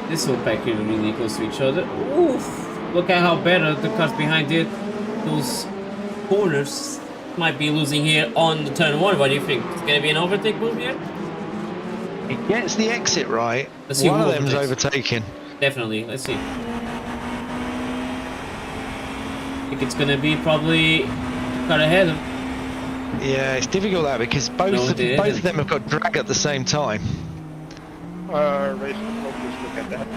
This will pack in really close to each other. Oof! Look at how better the cars behind it. Those corners might be losing here on the turn 1. What do you think? It's gonna be an overtake move here? He gets the exit right. Let's see one who of them's overtakes. overtaken. Definitely. Let's see. I think it's gonna be probably cut ahead of. Yeah, it's difficult that because both of them have got drag at the same time. Race control, please look at that.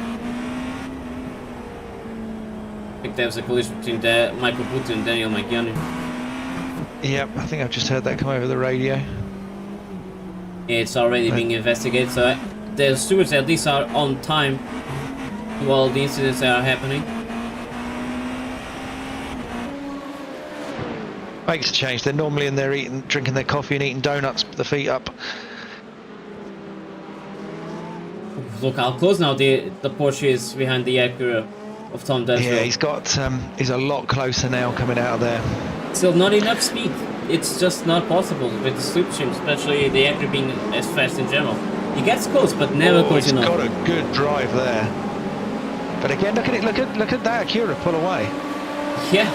I think there was a collision between Michael Putin and Daniel Maggiani. Yep, I think I've just heard that come over the radio. Yeah, it's already being investigated, so the stewards at least are on time while the incidents are happening. Makes a change. They're normally in there drinking their coffee and eating donuts with their feet up. Look how close now the Porsche is behind the Acura of Tom Desville. Yeah, he's a lot closer now coming out of there. Still not enough speed. It's just not possible with the slipstream, especially the Acura being as fast in general. He gets close, but never close enough. He's got a good drive there. But again, look at it. Look at that Acura pull away. Yeah.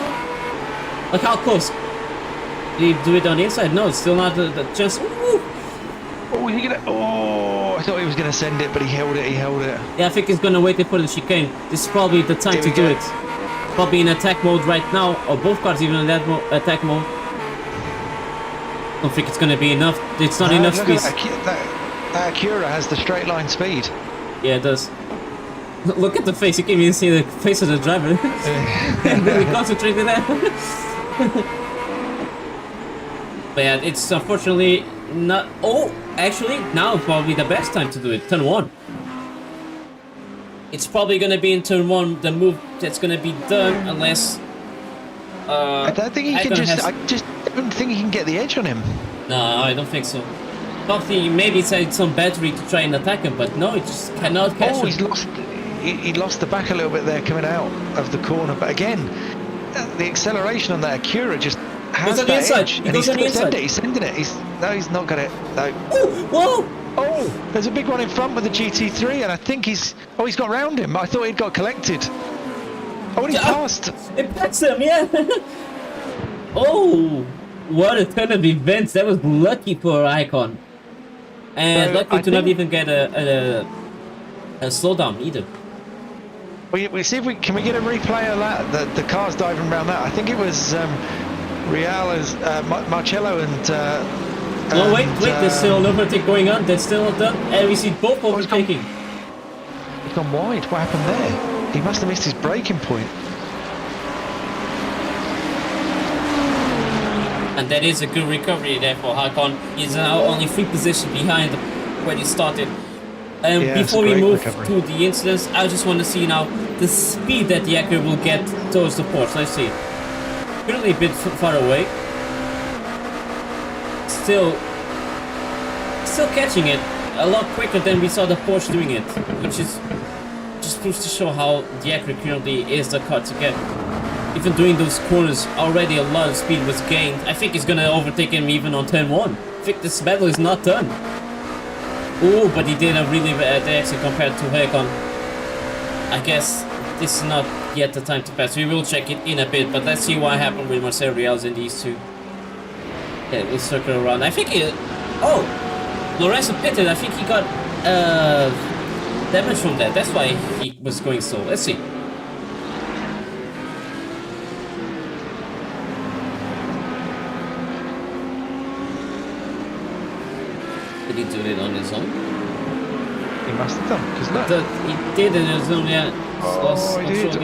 Look how close. Did he do it on the inside? No, it's still not the chance. Ooh. Oh, is he gonna? Oh, I thought he was gonna send it, but he held it. He held it. Yeah, I think he's gonna wait for the chicane. This is probably the time to do it. Probably in attack mode right now, or both cars even in that attack mode. Don't think it's gonna be enough. It's not enough speed. That Acura has the straight line speed. Yeah, it does. Look at the face. You can't even see the face of the driver. Really concentrated there. But yeah, it's unfortunately not. Oh, actually, now probably the best time to do it. Turn 1. It's probably gonna be in turn 1 the move that's gonna be done unless. I don't think he can just. I just don't think he can get the edge on him. No, I don't think so. Something maybe it's some battery to try and attack him, but no, it just cannot catch him. He's lost. He lost the back a little bit there coming out of the corner, but again, the acceleration on that Acura just has that edge, and he's sending it. He's not got it. No. Ooh, whoa! Oh, there's a big one in front with the GT3, and I think he's got round him. I thought he'd got collected. Oh, and he passed. It passed him, yeah. Oh, what a turn of events! That was lucky for Icon, and so lucky to not even get a slowdown either. We see if we can get a replay of that. The cars diving around that. I think it was Marcello and. No, wait, there's still an overtake going on. That's still not done, and we see both overtaking. He's gone wide. What happened there? He must have missed his braking point. And that is a good recovery there for Hakon. He's now only 3 positions behind when he started. Before we move to the incidents, I just want to see now the speed that the Acura will get towards the Porsche. Let's see. Currently a bit far away. Still catching it a lot quicker than we saw the Porsche doing it, which is just proves to show how the Acura currently is the car to get. Even doing those corners, already a lot of speed was gained. I think he's gonna overtake him even on turn 1. I think this battle is not done. Oh, but he did a really bad exit compared to Hakon. I guess this is not yet the time to pass. We will check it in a bit, but let's see what happened with Marcel Rials and these two. Okay, we'll circle around. I think he... Oh! Lorenzo pitted. I think he got damage from that. That's why he was going slow. Let's see. Did he do it on his own? He must have done, because look. He did it on his own, yeah. Oh, he did.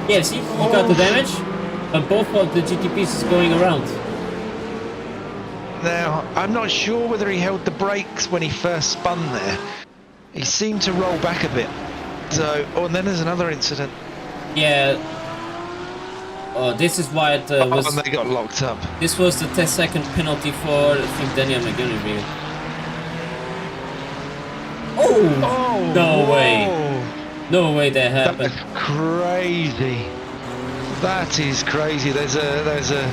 Yeah, see? He got the damage, but both of the GTPs is going around. Now, I'm not sure whether he held the brakes when he first spun there. He seemed to roll back a bit. So, and then there's another incident. Yeah. Oh, this is why it was... and they got locked up. This was the 10-second penalty for, I think, Daniel McGinley. Oh! No way. No way that happened. That's crazy. That is crazy. There's a...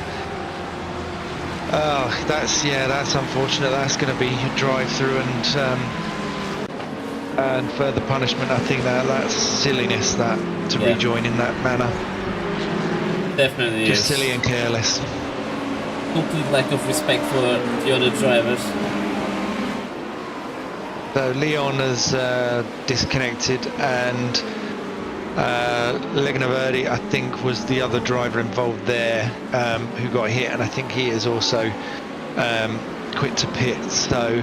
Oh, that's unfortunate. That's going to be a drive-through and further punishment. I think that's silliness to rejoin in that manner. Definitely just silly and careless. Complete lack of respect for the other drivers. So Leon has disconnected, and Legnaverdi, I think, was the other driver involved there who got hit, and I think he has also quit to pit. So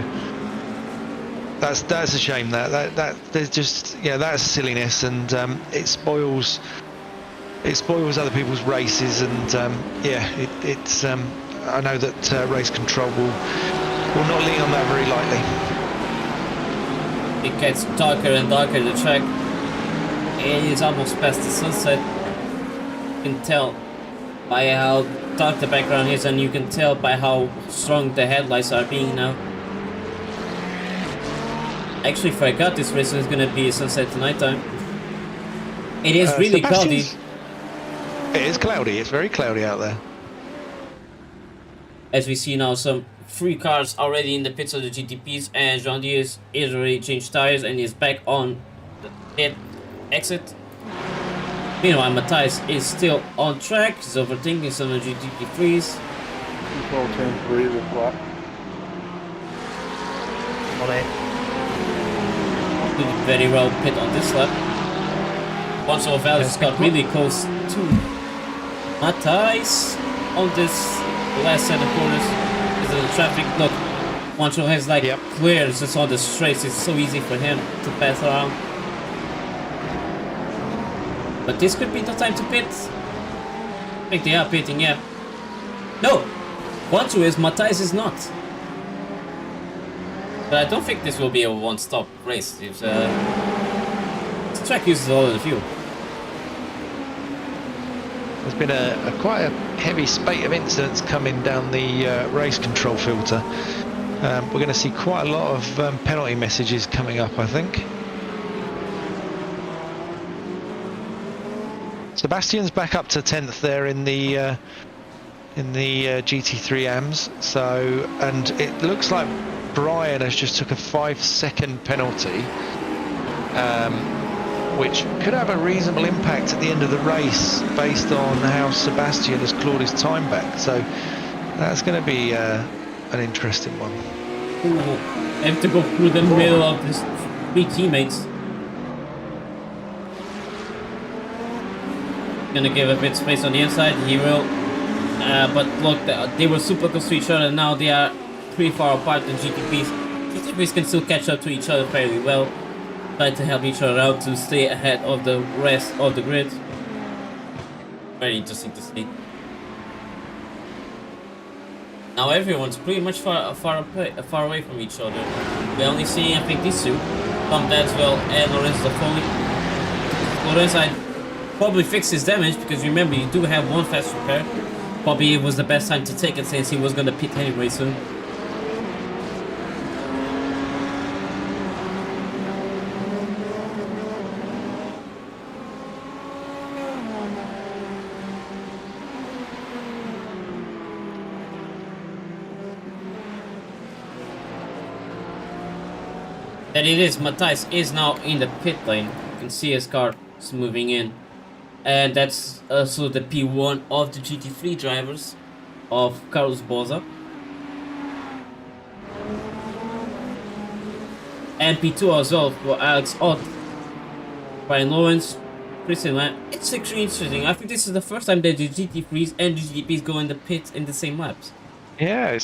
that's a shame. That there's just that's silliness, and it spoils other people's races, and it's I know that race control will not lean on that very lightly. It gets darker and darker, the track. It is almost past the sunset. You can tell by how dark the background is, and you can tell by how strong the headlights are being now. Actually, forgot this race is gonna be a sunset to nighttime. It is really cloudy. It is cloudy, it's very cloudy out there. As we see now, some 3 cars already in the pits of the GTPs, and Jean Diaz is already changed tires and is back on the pit exit. Meanwhile, Matthias is still on track. He's overtaking some of the GT3s. Control change 3 this lap. On it. Did very well pit on this lap. Once Vallis got really close to Matthias on this last set of corners. Because of the traffic. Look, Juancho has like clears just on the straights. It's so easy for him to pass around. But this could be the time to pit. I think they are pitting, yeah. No! Juancho is, Matthias is not. But I don't think this will be a one-stop race. If, this track uses all of the fuel. There's been a quite a heavy spate of incidents coming down the race control filter. We're going to see quite a lot of penalty messages coming up, I think. Sebastian's back up to 10th there in the GT3 AMS. So, and it looks like Brian has just took a 5-second penalty, which could have a reasonable impact at the end of the race based on how Sebastian has clawed his time back. So that's going to be an interesting one. Ooh, I have to go through the middle of his 3 teammates. Gonna give a bit space on the inside, he will. But look, they were super close to each other. Now they are pretty far apart. The GTPs can still catch up to each other fairly well. Try to help each other out to stay ahead of the rest of the grid. Very interesting to see. Now everyone's pretty much far away from each other. We're only seeing, I think, these two, Tom Dadswell and Lorenzo Foley. Lorenzo probably fix his damage, because remember, you do have one fast repair. Probably it was the best time to take it since he was gonna pit anyway soon. And it is, Matthias is now in the pit lane. You can see his car is moving in. And that's also the P1 of the GT3 drivers of Carlos Boza. And P2 as well for Alex Ott, Brian Lawrence, Christian Lamb. It's actually interesting. I think this is the first time that the GT3s and the GTPs go in the pit in the same laps. Yeah,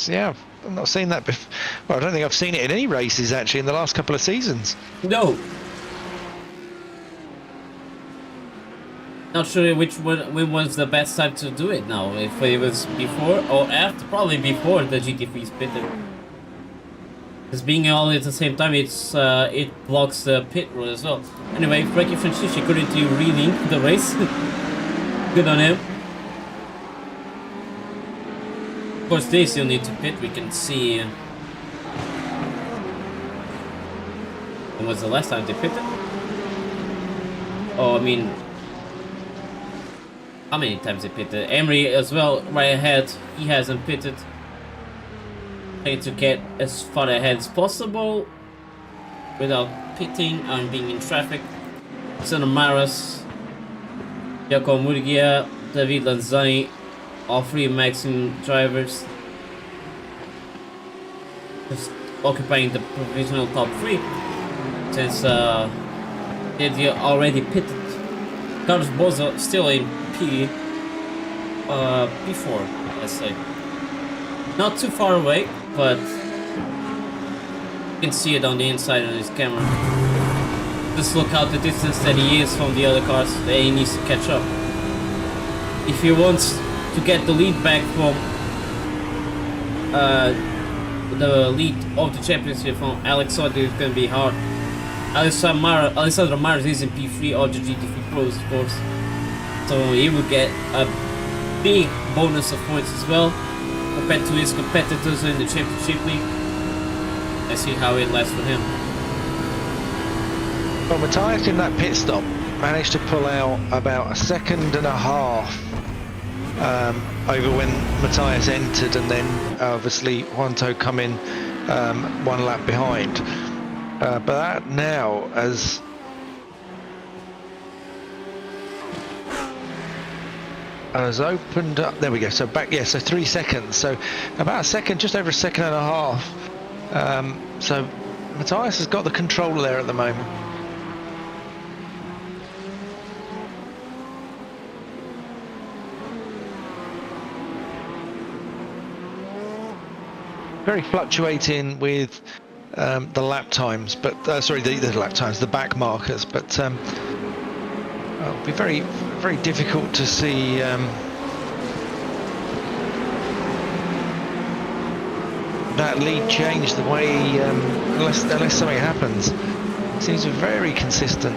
I've not seen that before. Well, I don't think I've seen it in any races actually in the last couple of seasons. No. Not sure when was the best time to do it now. If it was before or after, probably before the GT3 pitted. Because being all at the same time, it blocks the pit road as well. Anyway, Frankie Francisci couldn't do relink the race. Good on him. Of course, they still need to pit. We can see. When was the last time they pitted? Oh, I mean. How many times they pitted? Emery as well, right ahead. He hasn't pitted. Trying to get as far ahead as possible without pitting and being in traffic. Sandro Maras, Jacob Murgia, David Lanzani, all 3 Maxim drivers just occupying the provisional top 3 since they already pitted. Carlos Boza still in P4, let's say. Not too far away, but you can see it on the inside of his camera. Just look out the distance that he is from the other cars that he needs to catch up. If he wants to get the lead back from the lead of the championship from Alex Odd, it's going to be hard. Alessandro Maras is in P3 of the GT3 Pros, of course. So he will get a big bonus of points as well compared to his competitors in the championship league. Let's see how it lasts for him. Well, Matthias in that pit stop managed to pull out about 1.5 seconds over when Matthias entered, and then obviously Juancho come in 1 lap behind. But that now, as has opened up. There we go. So back, yeah, so 3 seconds. So about a second, just over a second and a half. So Matthias has got the control there at the moment. Very fluctuating with the lap times, but sorry, the lap times, the back markers, but it'll be very, very difficult to see that lead change the way, unless something happens. Seems very consistent.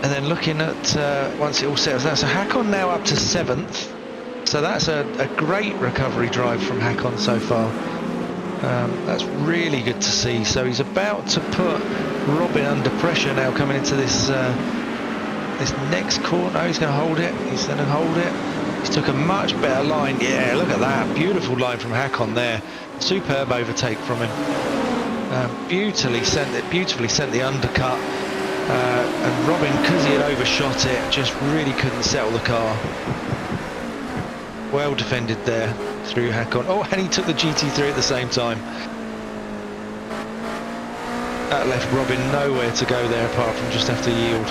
And then looking at once it all settles down, so Hakon now up to 7th. So that's a great recovery drive from Hakon so far. That's really good to see. So he's about to put Robin under pressure now coming into this this next corner. He's going to hold it. He's going to hold it. He's took a much better line. Yeah, look at that. Beautiful line from Hakon there. Superb overtake from him. Beautifully sent the undercut. And Robin, because he had overshot it, just really couldn't settle the car. Well defended there through Hakon. Oh, and he took the GT3 at the same time. That left Robin nowhere to go there apart from just have to yield.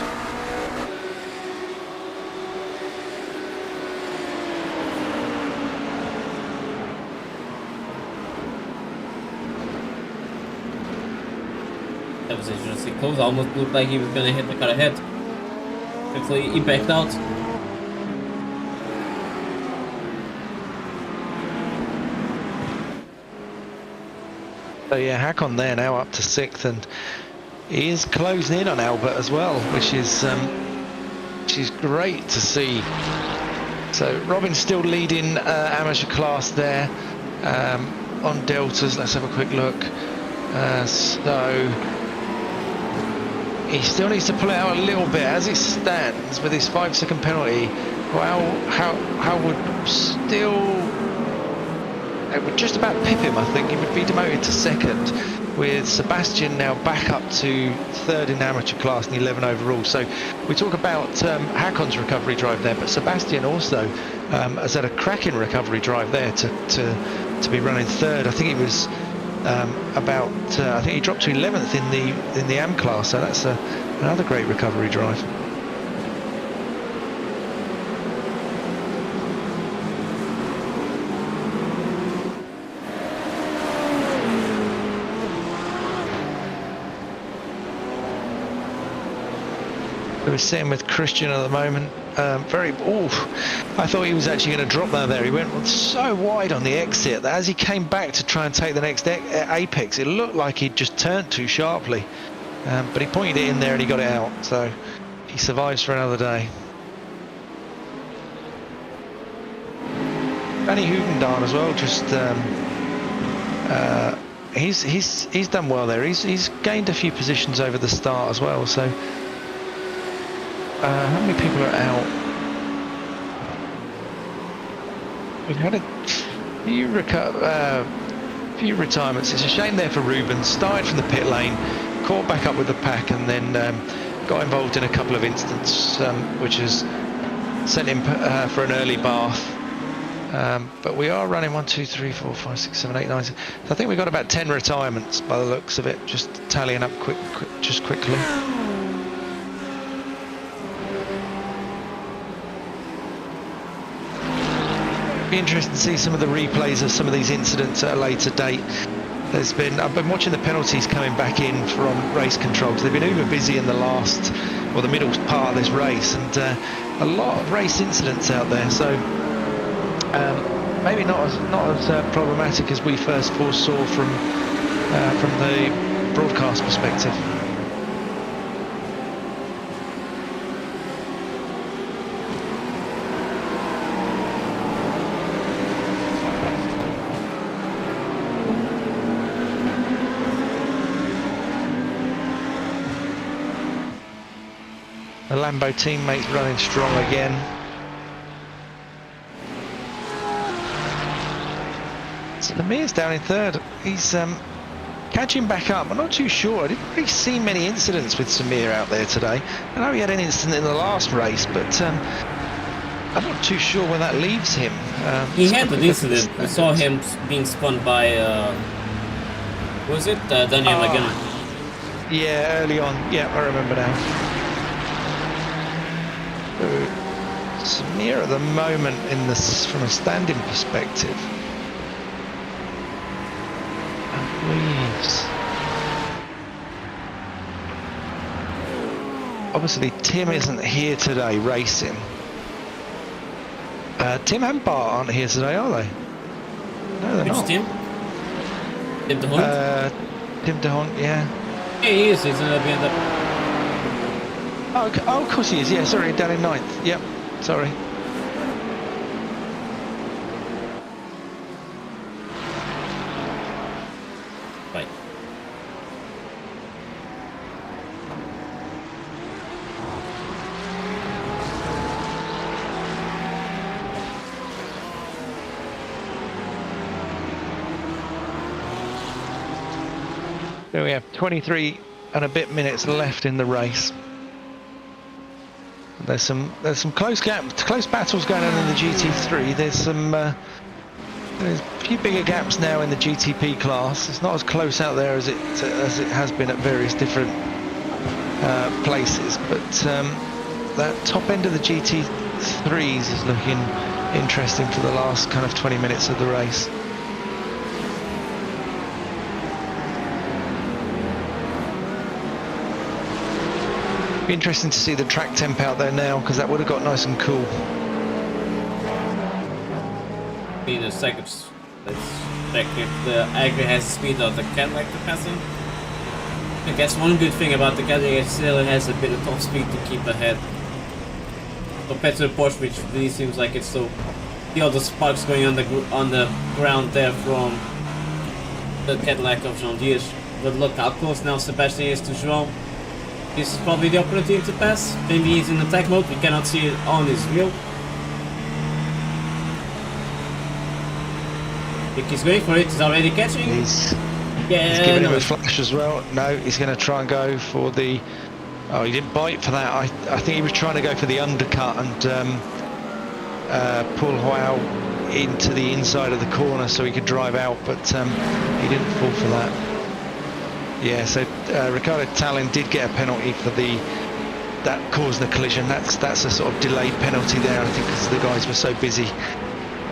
That was interesting close. Almost looked like he was going to hit the car ahead. Thankfully, he backed out. So yeah, Hakon there now up to 6th, and he is closing in on Albert as well, which is great to see. So Robin's still leading amateur class there on deltas. Let's have a quick look. So he still needs to pull it out a little bit as it stands with his 5-second penalty. Well, how would still. It would just about pip him, I think. He would be demoted to 2nd, with Sebastian now back up to 3rd in amateur class and 11 overall. So we talk about Hakon's recovery drive there, but Sebastian also has had a cracking recovery drive there to be running 3rd. I think he was I think he dropped to 11th in the AM class. So that's another great recovery drive. We're sitting with Christian at the moment. I thought he was actually going to drop down there. He went so wide on the exit that as he came back to try and take the next apex, it looked like he'd just turned too sharply. But he pointed it in there and he got it out. So he survives for another day. Danny Hugendaan as well. Just he's done well there. He's gained a few positions over the start as well. So. How many people are out? We've had a few retirements. It's a shame there for Ruben. Started from the pit lane, caught back up with the pack, and then got involved in a couple of incidents, which has sent him for an early bath. But we are running 1, 2, 3, 4, 5, 6, 7, 8, 9. So I think we've got about 10 retirements by the looks of it. Just tallying up quickly. Be interested to see some of the replays of some of these incidents at a later date. I've been watching the penalties coming back in from race control because they've been uber busy in the middle part of this race, and a lot of race incidents out there. So maybe not as problematic as we first foresaw from the broadcast perspective. The Lambo teammates running strong again. So Amir's down in 3rd. He's catching back up. I'm not too sure. I didn't really see many incidents with Samir out there today. I know he had an incident in the last race, but I'm not too sure where that leaves him. He let's had have a an quick look at the incident. We saw standards. him being spun by, was it Daniel McGinnon? Yeah, early on. Yeah, I remember now. Samir at the moment in this from a standing perspective. Leaves. Obviously, Tim isn't here today racing. Tim and Bart aren't here today, are they? No, they're Which not. Tim? Tim de Hond? Tim de Hond, yeah. Yeah, he is. He's a bit. Oh, okay. Oh, of course he is. Yeah, sorry, down in 9th. Yep, sorry. Right. There we have 23 and a bit minutes left in the race. There's some close battles going on in the GT3. There's a few bigger gaps now in the GTP class. It's not as close out there as it has been at various different places, but that top end of the GT3s is looking interesting for the last kind of 20 minutes of the race. Be interesting to see the track temp out there now, because that would have got nice and cool. In a second, let's check if the Agri has the speed of the Cadillac to pass him. I guess one good thing about the Cadillac is still it has a bit of top speed to keep ahead. Compared to the Porsche, which really seems like it's so. The other sparks going on the ground there from the Cadillac of Jean Diaz. But look how close now Sebastian is to João. This is probably the opportunity to pass. Maybe he's in attack mode, we cannot see it on his wheel. I think he's going for it, he's already catching. He's giving him a flash as well. No, he's going to try and go for the... Oh, he didn't bite for that. I think he was trying to go for the undercut and pull João into the inside of the corner so he could drive out, but he didn't fall for that. Yeah, so Ricardo Tallin did get a penalty for that caused the collision. That's a sort of delayed penalty there, I think, because the guys were so busy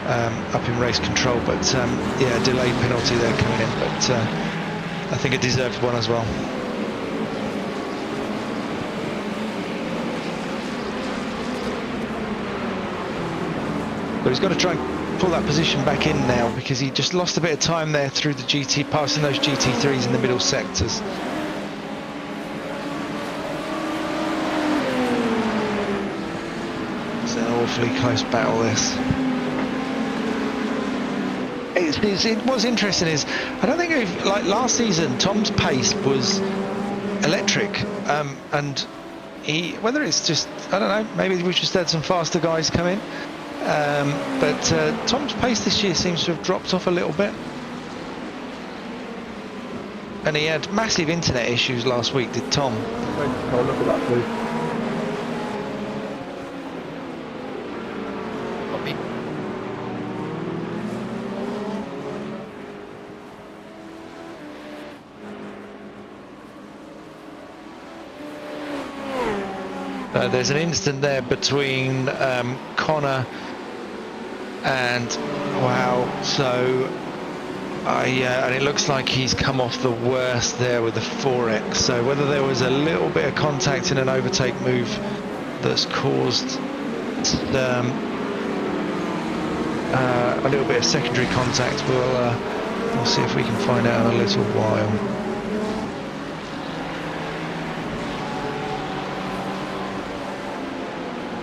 up in race control. But yeah, delayed penalty there coming in, but I think a deserved one as well. But he's got to try and pull that position back in now, because he just lost a bit of time there through the GT, passing those GT3s in the middle sectors. It's an awfully close battle, this. What's interesting is, I don't think, like last season, Tom's pace was electric, and whether it's just, I don't know, maybe we just had some faster guys come in. But Tom's pace this year seems to have dropped off a little bit, and he had massive internet issues last week, did Tom? Oh, look at that, please. There's an instant there between Connor and wow, so and it looks like he's come off the worst there with the 4X. So whether there was a little bit of contact in an overtake move that's caused a little bit of secondary contact, we'll see if we can find out in a little while.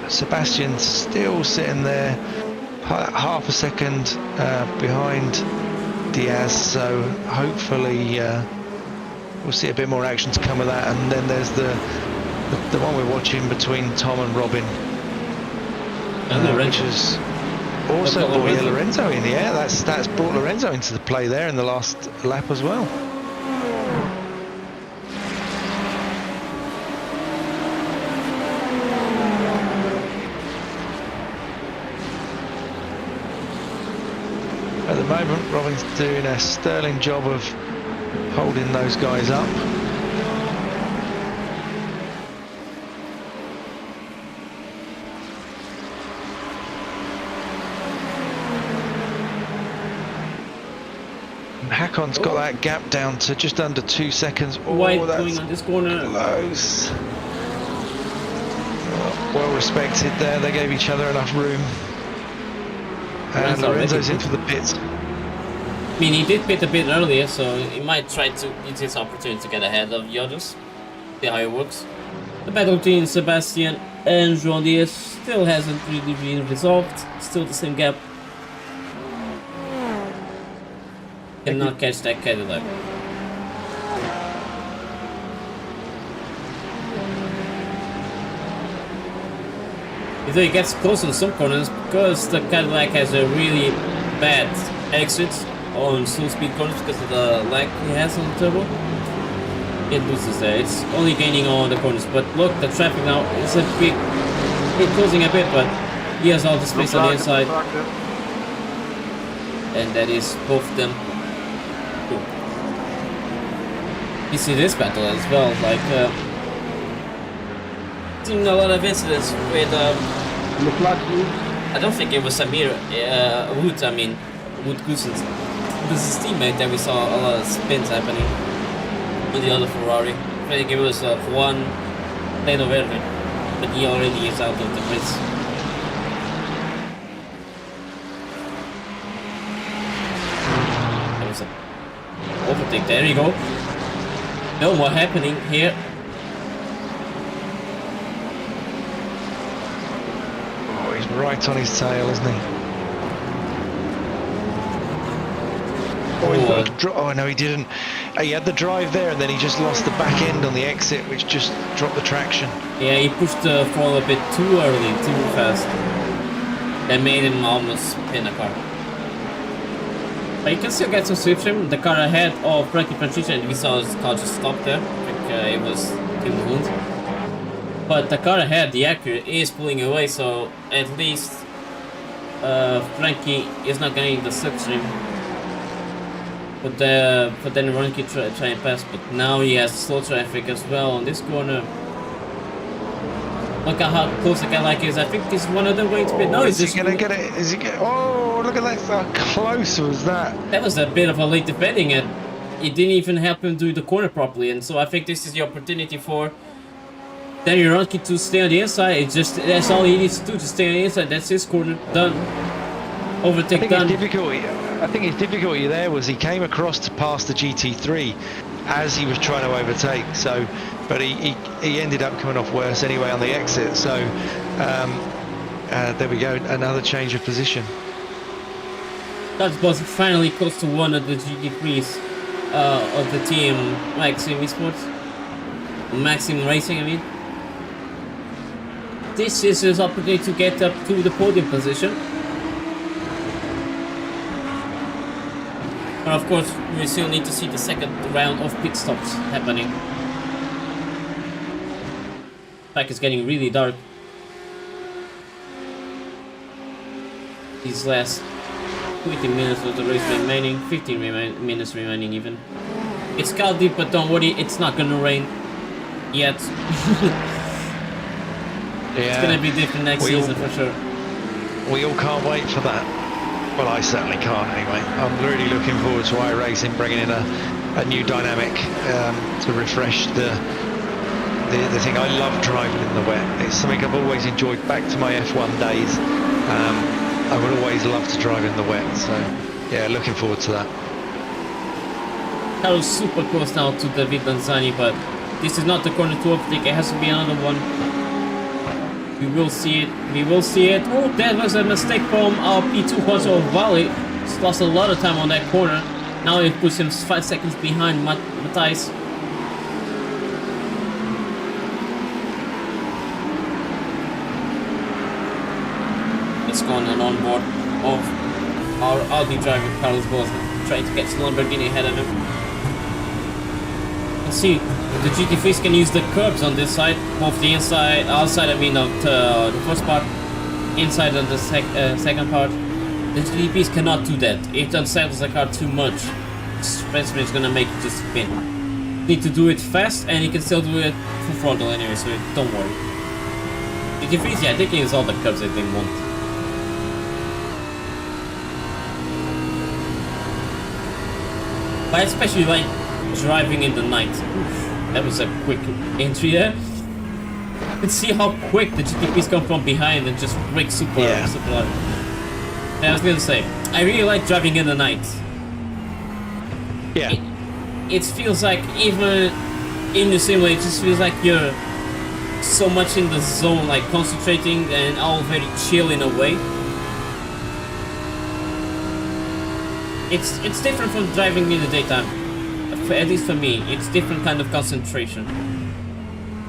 Sebastian's still sitting there, half a second behind Diaz, so hopefully we'll see a bit more action to come with that. And then there's the one we're watching between Tom and Robin, which is also brought Lorenzo in. Yeah, that's brought Lorenzo into the play there in the last lap as well. the moment, Robin's doing a sterling job of holding those guys up. And Hakon's got that gap down to just under 2 seconds. Oh, White that's going on this corner. close. Well respected there, they gave each other enough room. And Lorenzo's into the pits. I mean, he did pit a bit earlier, so he might try to use his opportunity to get ahead of the others. See how it works. The battle between Sebastian and João Dias still hasn't really been resolved. Still the same gap. Cannot catch that Cadillac. If he gets closer to some corners, because the Cadillac has a really bad exit on slow speed corners because of the lag he has on the turbo, it loses there. It's only gaining on the corners, but look, the traffic now is a bit closing a bit, but he has all the space on the inside, and that is both of them. You see this battle as well, like seen a lot of incidents with I don't think it was Samir Wood Cousins. This is his teammate that we saw a lot of spins happening with the other Ferrari. I think it was Juan Leno Verde, but he already is out of the race. There was an overtake, there you go. No more happening here. Oh, he's right on his tail, isn't he? Oh, no, he didn't. He had the drive there, and then he just lost the back end on the exit, which just dropped the traction. Yeah, he pushed the fall a bit too early, too fast. That made him almost spin the car. But you can still get some sweep trim. The car ahead of Frankie Francisca, and we saw his car just stop there. I think it was Tim Lund. But the car ahead, the Acura, is pulling away, so at least Frankie is not getting the slipstream. But then Ronki try and pass, but now he has slow traffic as well on this corner. Look at how close the Cadillac is. I think is one of them going to be. No, is he gonna get it? Is he get? Oh, look at that! How close was that? That was a bit of a late defending, and it didn't even help him do the corner properly. And so I think this is the opportunity for Daniel Ronki to stay on the inside. It's just that's all he needs to do, to stay on the inside. That's his corner done. Overtake done. I think his difficulty there was he came across to pass the GT3 as he was trying to overtake. So, but he ended up coming off worse anyway on the exit. So there we go, another change of position. That was finally close to one of the GT3s of the team Maxim Esports, Maxim Racing. I mean, this is his opportunity to get up to the podium position. But of course, we still need to see the second round of pit stops happening. Track is getting really dark. These last 20 minutes of the race remaining, 15 minutes remaining even. It's cloudy, but don't worry, it's not gonna rain yet. It's gonna be different next season for sure. We all can't wait for that. Well, I certainly can't anyway. I'm really looking forward to iRacing bringing in a new dynamic to refresh the thing. I love driving in the wet. It's something I've always enjoyed back to my F1 days. I would always love to drive in the wet. So, yeah, looking forward to that. Carlos super close now to David Lanzani, but this is not the corner to overtake. It has to be another one. We will see it. We will see it. Oh, that was a mistake from our P2 Jose Valley. He's lost a lot of time on that corner. Now it puts him 5 seconds behind Matthijs. It's gone an onboard of our Audi driver Carlos Bosman, trying to get Nurburgring ahead of him. Let's see. The GT3s can use the curbs on this side, both the inside, outside, I mean, of the first part, inside on the second part. The GTPs cannot do that. It unsettles the car too much. Suspension is gonna make it just spin. Need to do it fast, and you can still do it full throttle anyway, so don't worry. GTPs, yeah, they can use all the curves that they want. But I especially like driving in the night. Oof, that was a quick entry there. You can see how quick the GTPs come from behind and just brake super loud. I was gonna say, I really like driving in the night. Yeah. It feels like, even in the simulator, it just feels like you're so much in the zone, like concentrating and all very chill in a way. It's different from driving in the daytime. At least for me, it's different kind of concentration.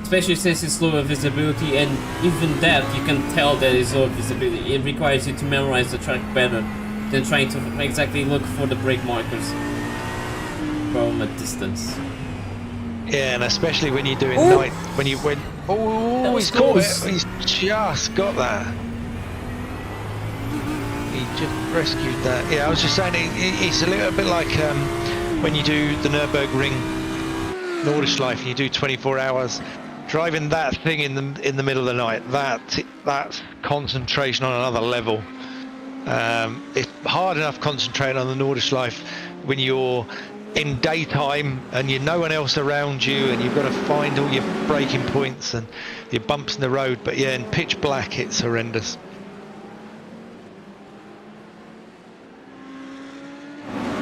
Especially since it's lower visibility, and even that you can tell that it's lower visibility. It requires you to memorize the track better than trying to exactly look for the brake markers from a distance. Yeah, and especially when you're doing Ooh. night, oh, he's caught it. He's just got that. He just rescued that. Yeah, I was just saying, it's a little bit like when you do the Nurburgring Nordschleife and you do 24 hours. Driving that thing in the middle of the night, that's concentration on another level. It's hard enough concentrating on the Nordschleife when you're in daytime and you no one else around you, and you've got to find all your braking points and your bumps in the road. But yeah, in pitch black, it's horrendous.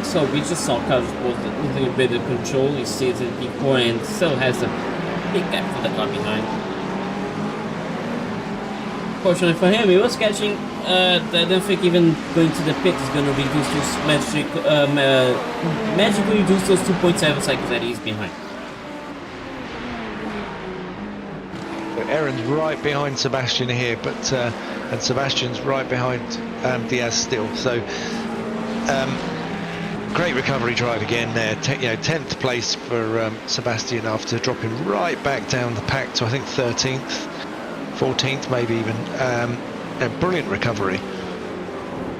So we just saw Carlos both a little bit of control. He sees it before and still has a big gap for the car behind. Fortunately for him, he was catching. I don't think even going to the pit is going to reduce those magically reduce those 2.7 seconds that he's behind. Aaron's right behind Sebastian here, but and Sebastian's right behind Diaz still. So great recovery drive again there. 10th place for Sebastian after dropping right back down the pack to I think 13th, 14th maybe even. A brilliant recovery.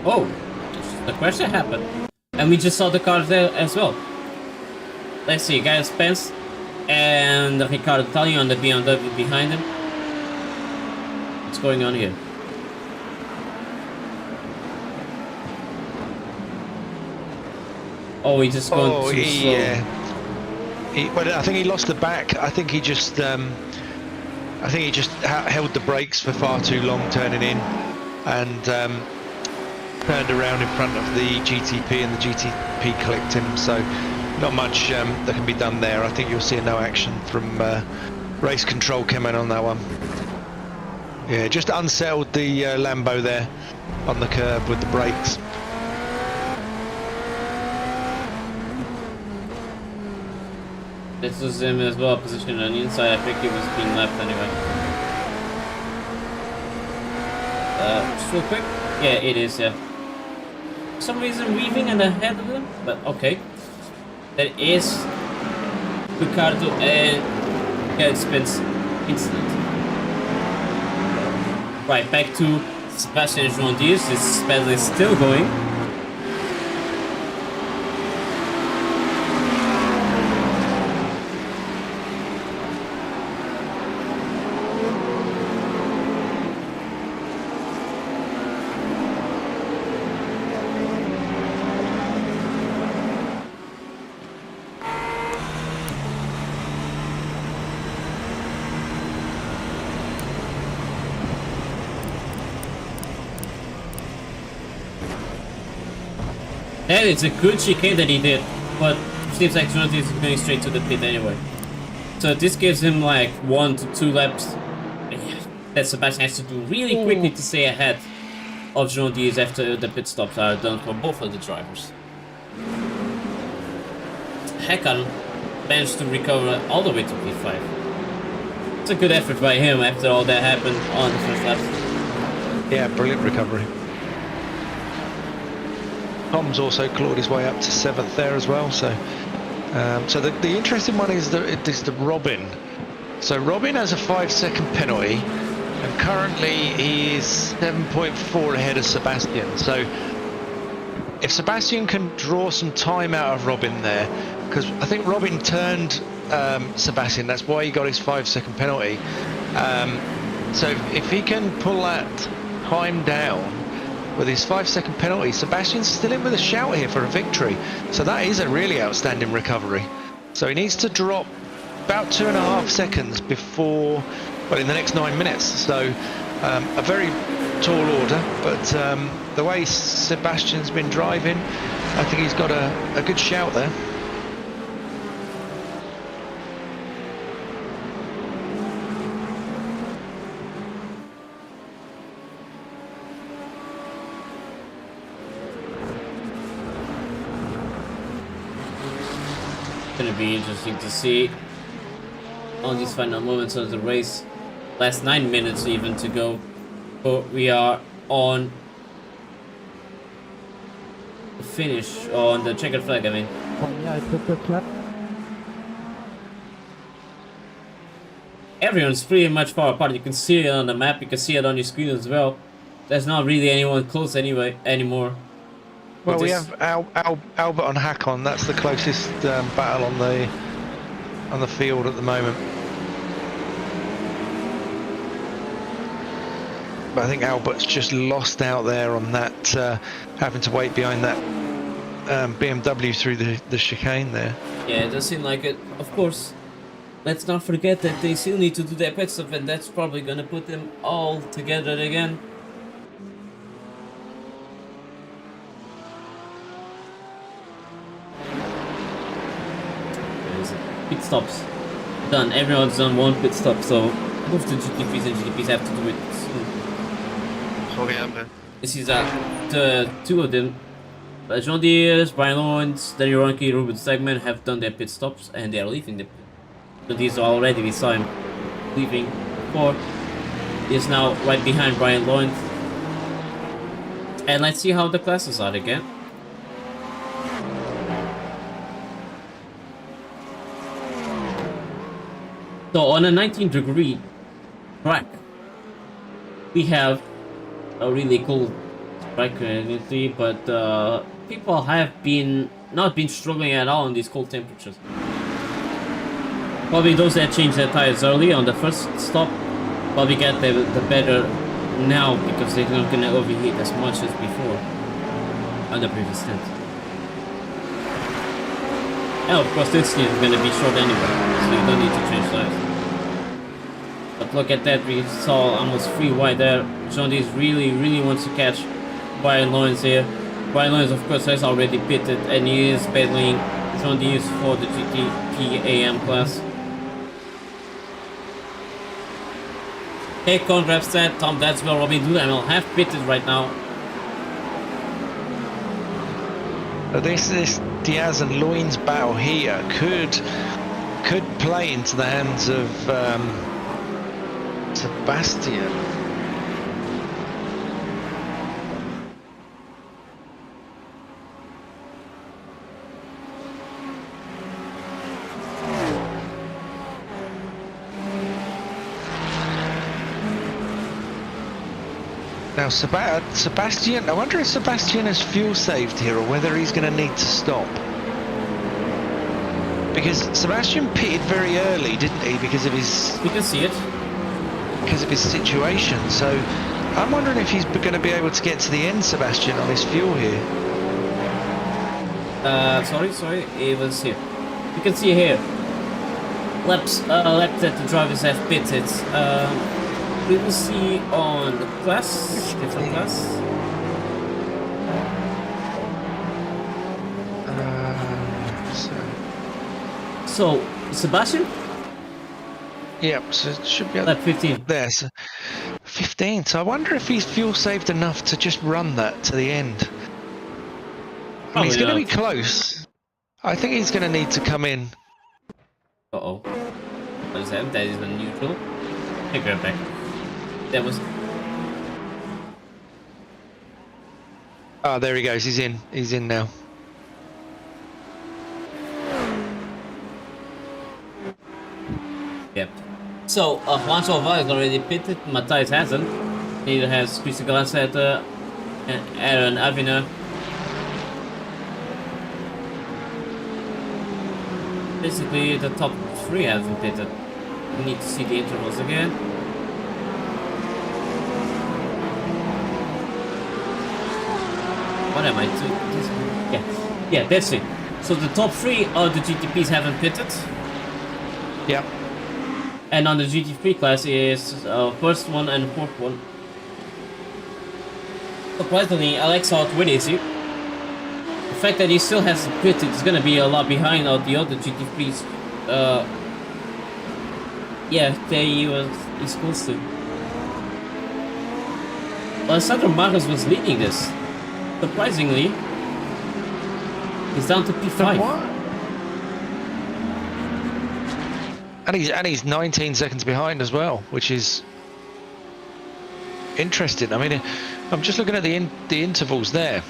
Oh, the crash that happened, and we just saw the car there as well. Let's see, Gaius Spence and Riccardo Tali on the BMW behind him. What's going on here? Oh, he just gone too slow. Well, I think he lost the back. I think he just held the brakes for far too long turning in, and turned around in front of the GTP, and the GTP clipped him. So not much that can be done there. I think you'll see no action from race control coming on that one. Yeah, just unsettled the Lambo there on the curb with the brakes. This was him as well, positioned on the inside. I think he was being left anyway. Just real quick. Yeah, it is, yeah. For some reason weaving and ahead of him, but okay. That is Ricardo and Gaius Spence incident. Right, back to Sebastian and João Dias. This battle is still going. And it's a good chicane that he did, but it seems like Jonathan is going straight to the pit anyway. So this gives him like 1 to 2 laps that Sebastian has to do really quickly to stay ahead of João Dias after the pit stops are done for both of the drivers. Hakan managed to recover all the way to P5. It's a good effort by him after all that happened on the first lap. Yeah, brilliant recovery. Tom's also clawed his way up to 7th there as well. So, so the interesting one is the Robin. So Robin has a 5-second penalty, and currently he is 7.4 ahead of Sebastian. So if Sebastian can draw some time out of Robin there, because I think Robin turned Sebastian, that's why he got his 5-second penalty. So if he can pull that time down with his 5-second penalty, Sebastian's still in with a shout here for a victory. So that is a really outstanding recovery. So he needs to drop about 2.5 seconds before, well, in the next 9 minutes. So a very tall order, but the way Sebastian's been driving, I think he's got a good shout there. Gonna be interesting to see on these final moments of the race. Last 9 minutes even to go. But we are on the finish, on the checkered flag, I mean. Yeah, I took the flag. Everyone's pretty much far apart. You can see it on the map, you can see it on your screen as well. There's not really anyone close anymore. Well, we have Albert on Hakon. That's the closest battle on the field at the moment. But I think Albert's just lost out there on that, having to wait behind that BMW through the chicane there. Yeah, it does seem like it. Of course, let's not forget that they still need to do their pit stop, and that's probably gonna put them all together again. Pit stops done. Everyone's done one pit stop, so both the GTPs and GTPs have to do it soon. Sorry, Amber. This is the two of them. John Deere, Brian Lawrence, Danny Ronke, Ruben Stegman have done their pit stops and they are leaving the pit. So these are already, we saw him leaving. Ford is now right behind Brian Lawrence. And let's see how the classes are again. So on a 19-degree track, we have a really cool track currently, but people have not been struggling at all in these cold temperatures. Probably those that changed their tires early on the first stop probably get the better now because they're not gonna overheat as much as before on the previous stint. And of course this stint is gonna be short anyway, so you don't need to change tires. But look at that, we saw almost 3 wide there. John Deere really wants to catch Brian Lawrence here. Brian Lawrence of course has already pitted and he is battling John Deere for the GTP AM class. Hey, Conrad said, Tom Dadswell, Robin Dudamel have pitted right now. This Diaz and Loins battle here could play into the hands of Sebastian. Now Sebastian, I wonder if Sebastian has fuel saved here or whether he's going to need to stop. Because Sebastian pitted very early, didn't he? Because of his... You can see it. Because of his situation. So I'm wondering if he's going to be able to get to the end, Sebastian, on his fuel here. Sorry, it was here. You can see here. Laps that the drivers have pitted. We will see on the class, different class. So Sebastian? Yep, so it should be lap 15. There, so 15. So I wonder if he's fuel saved enough to just run that to the end. I mean, he's going to be close. I think he's going to need to come in. Uh-oh. What is that? That is the neutral. Take her back. That was... Oh, there he goes. He's in. He's in now. Yep. So, Juan Salva is already pitted. Matthias hasn't. Neither has Christian Glasseter and Aaron Aviner. basically the top 3 haven't pitted. We need to see the intervals again. What am I doing? Yeah, that's it. So the top 3 of the GTPs haven't pitted. Yep. And on the GT3 class is first one and fourth one. Surprisingly, Alex outwit Izzy. The fact that he still has pitted is gonna be a lot behind all the other GT3s. Yeah, he's close to. Well, Sandro Marcos was leading this. Surprisingly, he's down to P5. What? And he's 19 seconds behind as well, which is interesting. I mean, I'm just looking at the intervals there.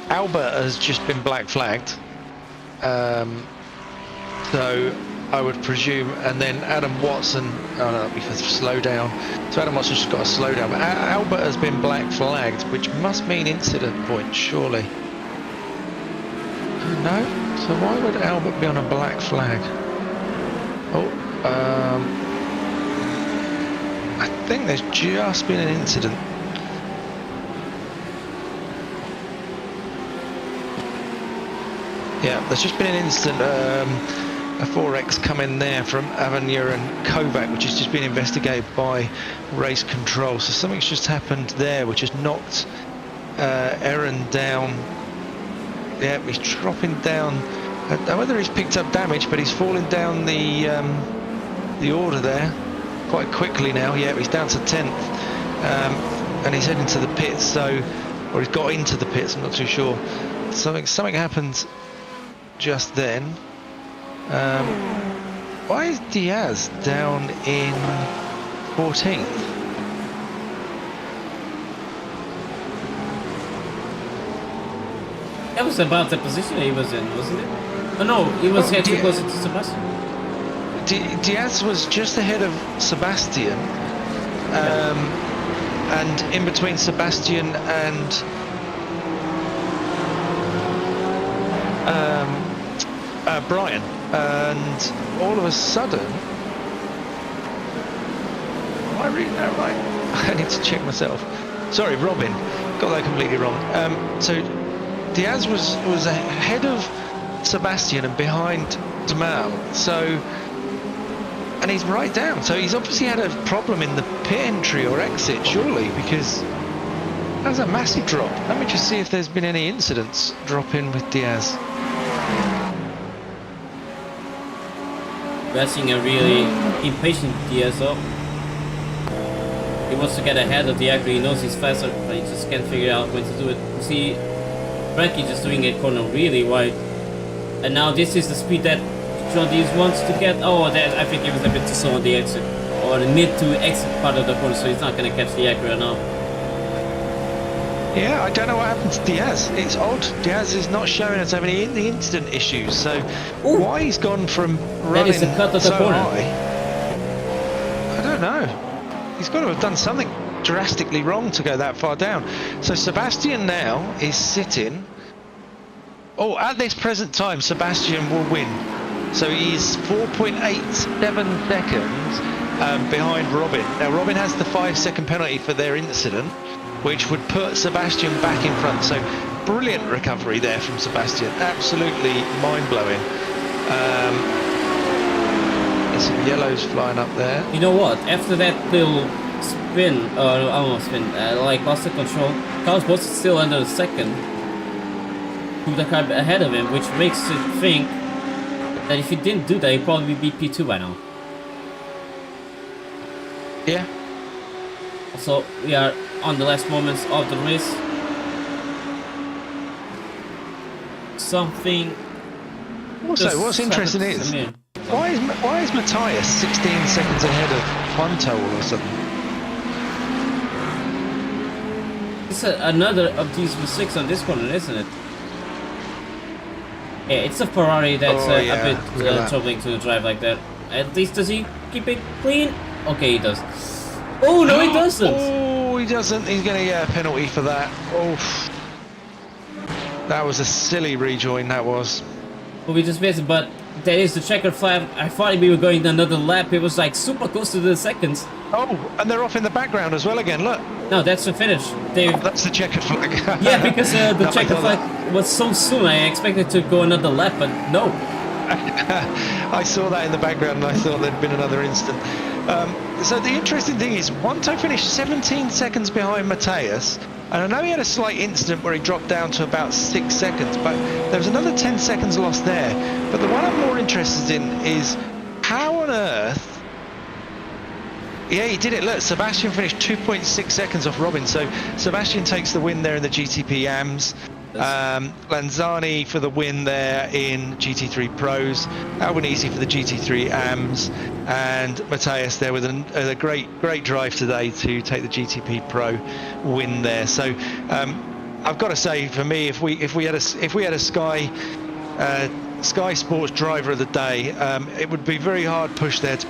Albert has just been black flagged, so I would presume, and then Adam Watson. Oh no, that'll be for slow down. So Adam Watson's just got a slow down. But Albert has been black flagged, which must mean incident point, surely. No. So why would Albert be on a black flag? Oh, I think there's just been an incident. Yeah, there's just been an incident. A 4X come in there from Avenir and Kovac, which has just been investigated by race control. So something's just happened there, which has knocked Aaron down. Yeah, he's dropping down. I don't know whether he's picked up damage, but he's falling down the order there quite quickly now. Yeah, he's down to 10th, and he's heading to the pits. So, or he's got into the pits. I'm not too sure. Something happened just then. Why is Diaz down in 14th? That was about the position he was in, wasn't it? Oh no, he was getting closer to Sebastian. Diaz was just ahead of Sebastian, and in between Sebastian and Brian, and all of a sudden, am I reading that right? I need to check myself. Sorry, Robin, got that completely wrong. So Diaz was ahead of Sebastian and behind Jamal. So, and he's right down. So he's obviously had a problem in the pit entry or exit, surely, because that's a massive drop. Let me just see if there's been any incidents drop in with Diaz. We're seeing a really impatient Diaz up. He wants to get ahead of the actor. He knows he's faster, but he just can't figure out when to do it. You see, Frankie just doing a corner really wide. And now this is the speed that John Dees wants to get. Oh, that, I think he was a bit too slow on the exit. Or the mid to exit part of the corner, so he's not going to catch the Acura now. Yeah, I don't know what happened to Diaz. It's odd. Diaz is not showing us having any incident issues. So why he's gone from running is the cut of the so corner. high, I don't know. He's got to have done something drastically wrong to go that far down. So Sebastian now is sitting. Oh, at this present time, Sebastian will win. So he's 4.87 seconds behind Robin. Now Robin has the 5-second penalty for their incident, which would put Sebastian back in front. So brilliant recovery there from Sebastian. Absolutely mind-blowing. There's some yellows flying up there. You know what? After that little spin, almost spin, like lost the control, Carlos was still under the second. The car ahead of him, which makes it think that if he didn't do that, he'd probably be P2 by now. Yeah. So we are on the last moments of the race. Something. Also, what's interesting is why is Matthias 16 seconds ahead of Juanto all of a sudden? It's another of these mistakes on this corner, isn't it? Yeah, it's a Ferrari that's a bit troubling to drive like that. At least does he keep it clean? Okay, he does. Oh no, he doesn't. Oh, he doesn't. He's going to get a penalty for that. Oh, that was a silly rejoin. That was. Well, we just missed it, but that is the checkered flag. I thought we were going another lap. It was like super close to the seconds. Oh, and they're off in the background as well again. Look, No, that's the finish. They, that's the checkered flag. yeah, because the No, I checkered thought flag was so soon. I expected to go another lap, but no. I saw that in the background and I thought there'd been another instant. So the interesting thing is, Wanto finished 17 seconds behind Matthias, and I know he had a slight incident where he dropped down to about 6 seconds, but there was another 10 seconds lost there. But the one I'm more interested in is how on earth... Yeah, he did it. Look, Sebastian finished 2.6 seconds off Robin, so Sebastian takes the win there in the GTP AMS. Lanzani for the win there in GT3 Pros, Albanese for the GT3 AMS, and Matthias there with a great drive today to take the GTP Pro win there. So I've got to say, for me, if we had a Sky Sports driver of the day, it would be very hard push there to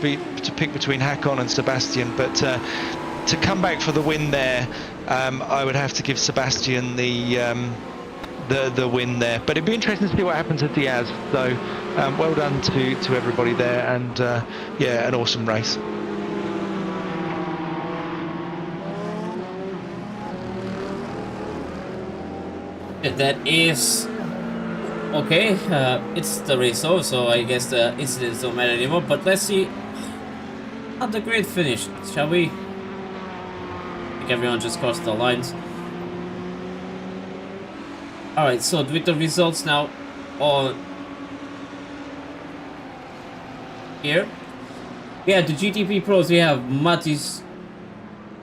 pick between Hakon and Sebastian, but to come back for the win there, I would have to give Sebastian the win there. But it'd be interesting to see what happens at Diaz. So well done to everybody there, and yeah, an awesome race. That is okay. It's the race over, so I guess the incidents don't matter anymore. But let's see how the grid finished, shall we? I think everyone just crossed the lines. Alright, so with the results now on here. Yeah, the GTP Pros, we have Matthias,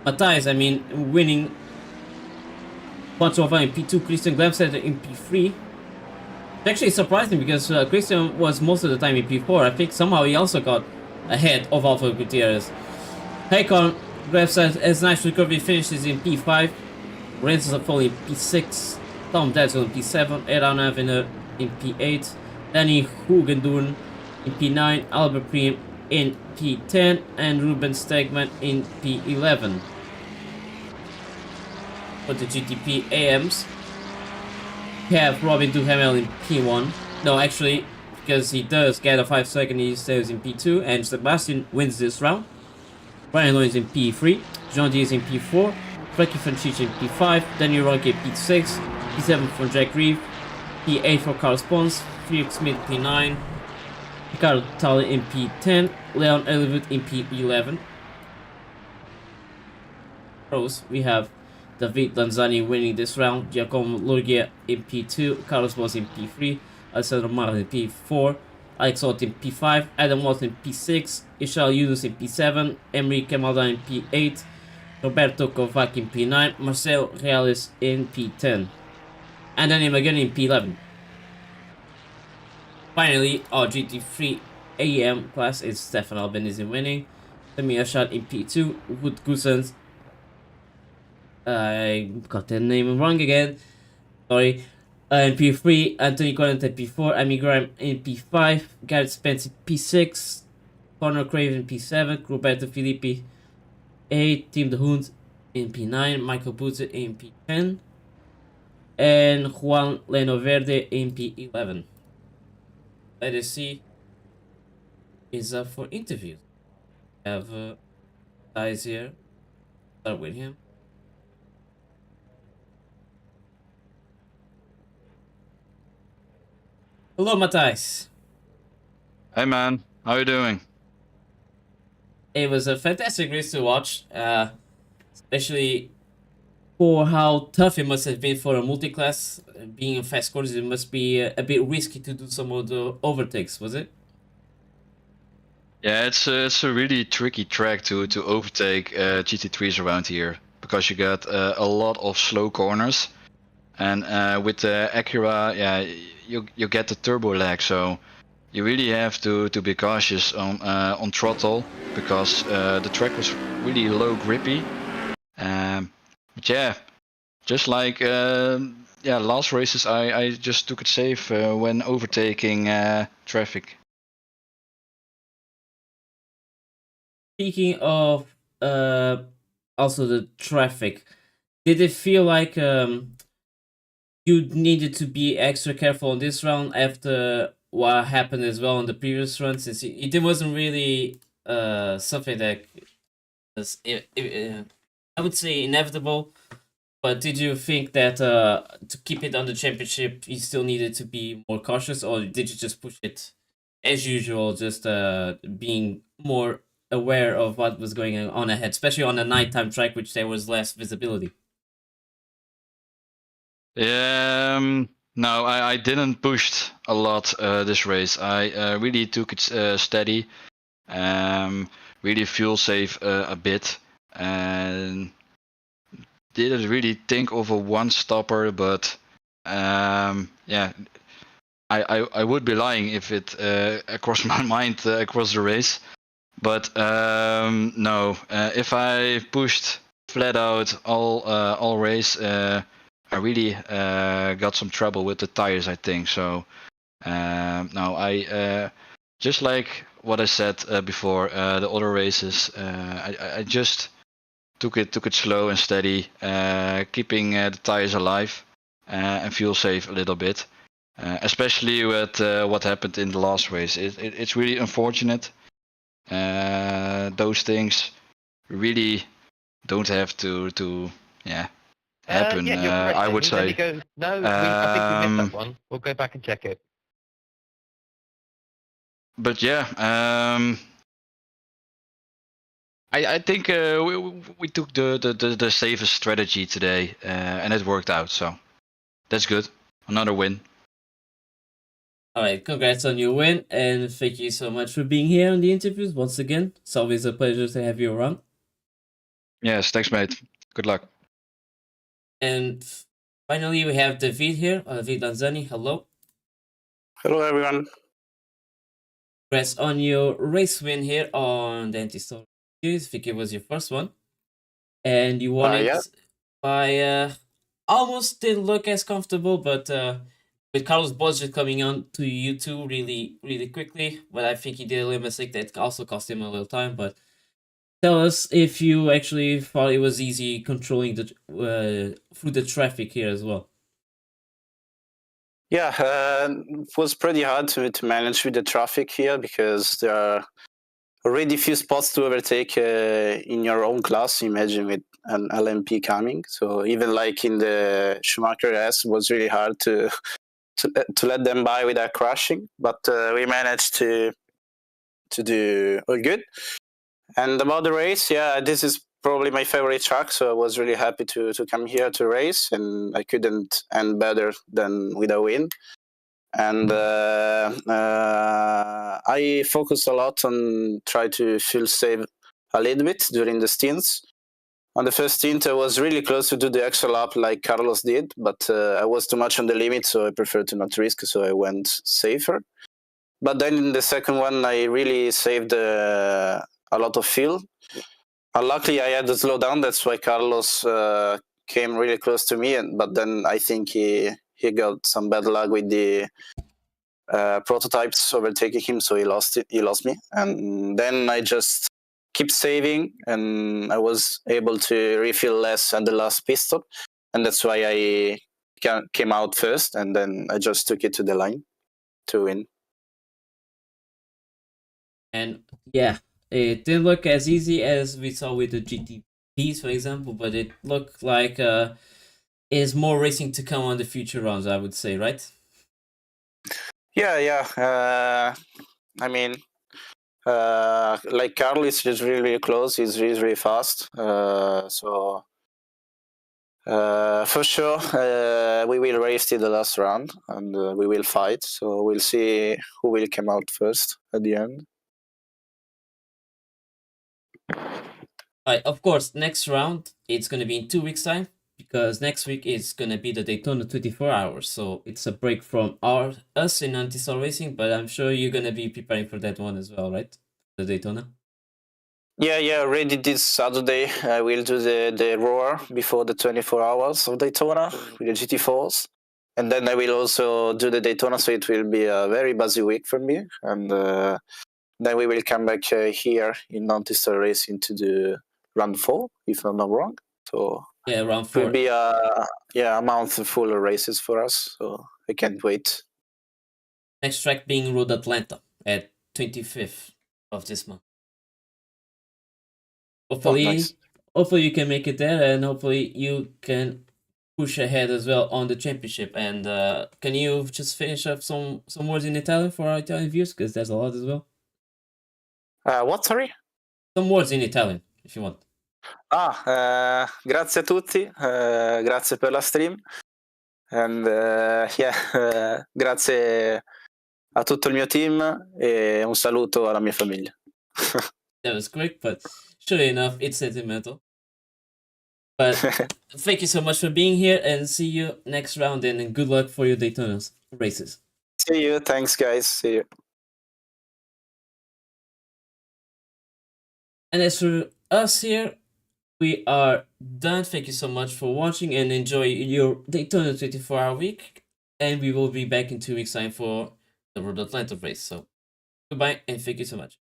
I mean, winning. Panchova in P2, Christian Glamstetter in P3. It's actually surprising because Christian was most of the time in P4. I think somehow he also got ahead of Alfa Gutierrez. Hakon Glamstetter as nice recovery finishes in P5. Renzo Foley in P6. Tom Detzel in P7. Eran Aviner in P8. Danny Hugendoorn in P9. Albert Priem in P10. And Ruben Stegman in P11. For the GTP AMs, we have Robin Duhamel in P1. No, actually, because he does get a 5-second, he stays in P2, and Sebastian wins this round. Brian Lowe is in P3, Jean D is in P4, Frankie Franchic in P5, Daniel Ronke in P6, P7 for Jack Reeve, P8 for Carl Spons, Felix Smith P9, Ricardo Talley in P10, Leon Elwood in P11. Pros, we have David Lanzani winning this round, Giacomo Lurgia in P2, Carlos Boss in P3, Alessandro Martin in P4, Alex Ott in P5, Adam Watson in P6, Ishal Yunus in P7, Emery Kemalda in P8, Roberto Kovac in P9, Marcel Reales in P10, and then him again in P11. Finally, our GT3 AM class is Stefan Albanese winning, Semi Ashad in P2, Wood Gusens, I got the name wrong again. Sorry. In P3, Anthony Collins in P4, Amy Graham in P5, Garrett Spence in P6, Connor Craven in P7, Roberto Filippi 8, Tim de Hoont in P9, Michael Boetse in P10, and Juan Leno Verde in P11. Let us see. Is up for interviews. We have guys here. Start with him. Hello, Matthijs. Hey man, how you doing? It was a fantastic race to watch, especially for how tough it must have been for a multi-class. Being in fast corners, it must be a bit risky to do some of the overtakes, was it? Yeah, it's a really tricky track to overtake GT3s around here because you got a lot of slow corners, and with the Acura, yeah, you get the turbo lag, so you really have to be cautious on throttle because the track was really low grippy. But yeah, just like yeah, last races, I just took it safe when overtaking traffic. Speaking of also the traffic, did it feel like you needed to be extra careful on this round after what happened as well on the previous run, since it wasn't really something that was, I would say, inevitable. But did you think that to keep it on the championship, you still needed to be more cautious, or did you just push it as usual, just being more aware of what was going on ahead, especially on a nighttime track, which there was less visibility? No, I didn't push a lot this race. I really took it steady, really fuel save a bit, and didn't really think of a one stopper. But yeah, I would be lying if it crossed my mind across the race. But no, if I pushed flat out all race, I really got some trouble with the tires, I think. So no, I just like what I said before, the other races, I just took it slow and steady, keeping the tires alive and fuel safe a little bit. Especially with what happened in the last race, it's really unfortunate. Those things really don't have to happen. Yeah, you're correct. I would He's only say. No, I think we missed that one. We'll go back and check it. But yeah, I think we took the safest strategy today, and it worked out. So that's good. Another win. All right, congrats on your win, and thank you so much for being here on the interviews once again. It's always a pleasure to have you around. Yes, thanks, mate. Good luck. And finally, we have David here, David Lanzani. Hello. Hello, everyone. Congrats on your race win here on the Anti-Star Series. I think it was your first one. And you won it Yeah. by almost didn't look as comfortable, but with Carlos Borges coming on to you two really, really quickly. But I think he did a little mistake that also cost him a little time. But tell us if you actually thought it was easy controlling the through the traffic here as well. Yeah, it was pretty hard to manage with the traffic here because there are already few spots to overtake in your own class. Imagine with an LMP coming. So even like in the Schumacher S, it was really hard to let them by without crashing. But we managed to do all good. And about the race, yeah, this is probably my favorite track, so I was really happy to come here to race, and I couldn't end better than with a win. And I focused a lot on try to fuel save a little bit during the stints. On the first stint, I was really close to do the extra lap like Carlos did, but I was too much on the limit, so I preferred to not risk, so I went safer. But then in the second one, I really saved a lot of fuel. Luckily, I had to slow down. That's why Carlos came really close to me. But then I think he got some bad luck with the prototypes overtaking him, so he lost it. He lost me. And then I just keep saving, and I was able to refill less at the last pit stop, and that's why I came out first. And then I just took it to the line to win. And yeah, it didn't look as easy as we saw with the GTPs, for example, but it looked like is more racing to come on the future rounds, I would say, right? Yeah. I mean, like Carlos is really, really close. He's really, really fast. So for sure, we will race till the last round, and we will fight. So we'll see who will come out first at the end. Right, of course, next round, it's going to be in 2 weeks' time, because next week is going to be the Daytona 24 hours. So it's a break from us in Anti-Star Racing, but I'm sure you're going to be preparing for that one as well, right? The Daytona? Yeah. Already this Saturday, I will do the Roar before the 24 hours of Daytona with the GT4s. And then I will also do the Daytona, so it will be a very busy week for me. And then we will come back here in Anti-Star Racing to do round 4, if I'm not wrong. So yeah, round 4. It will be a month full of races for us. So I can't wait. Next track being Road Atlanta at 25th of this month. Hopefully, nice. hopefully you can make it there, and hopefully you can push ahead as well on the championship. And can you just finish up some words in Italian for our Italian viewers, because there's a lot as well. What, sorry? Some words in Italian, if you want. Grazie a tutti, grazie per la stream, and grazie a tutto il mio team e un saluto alla mia famiglia. That was quick, but sure enough, it's sentimental. But thank you so much for being here, and see you next round, and good luck for your Daytona races. See you, thanks guys, see you. And as for us here, we are done. Thank you so much for watching, and enjoy your Daytona 24-hour week. And we will be back in 2 weeks' time for the Road Atlanta race. So goodbye, and thank you so much.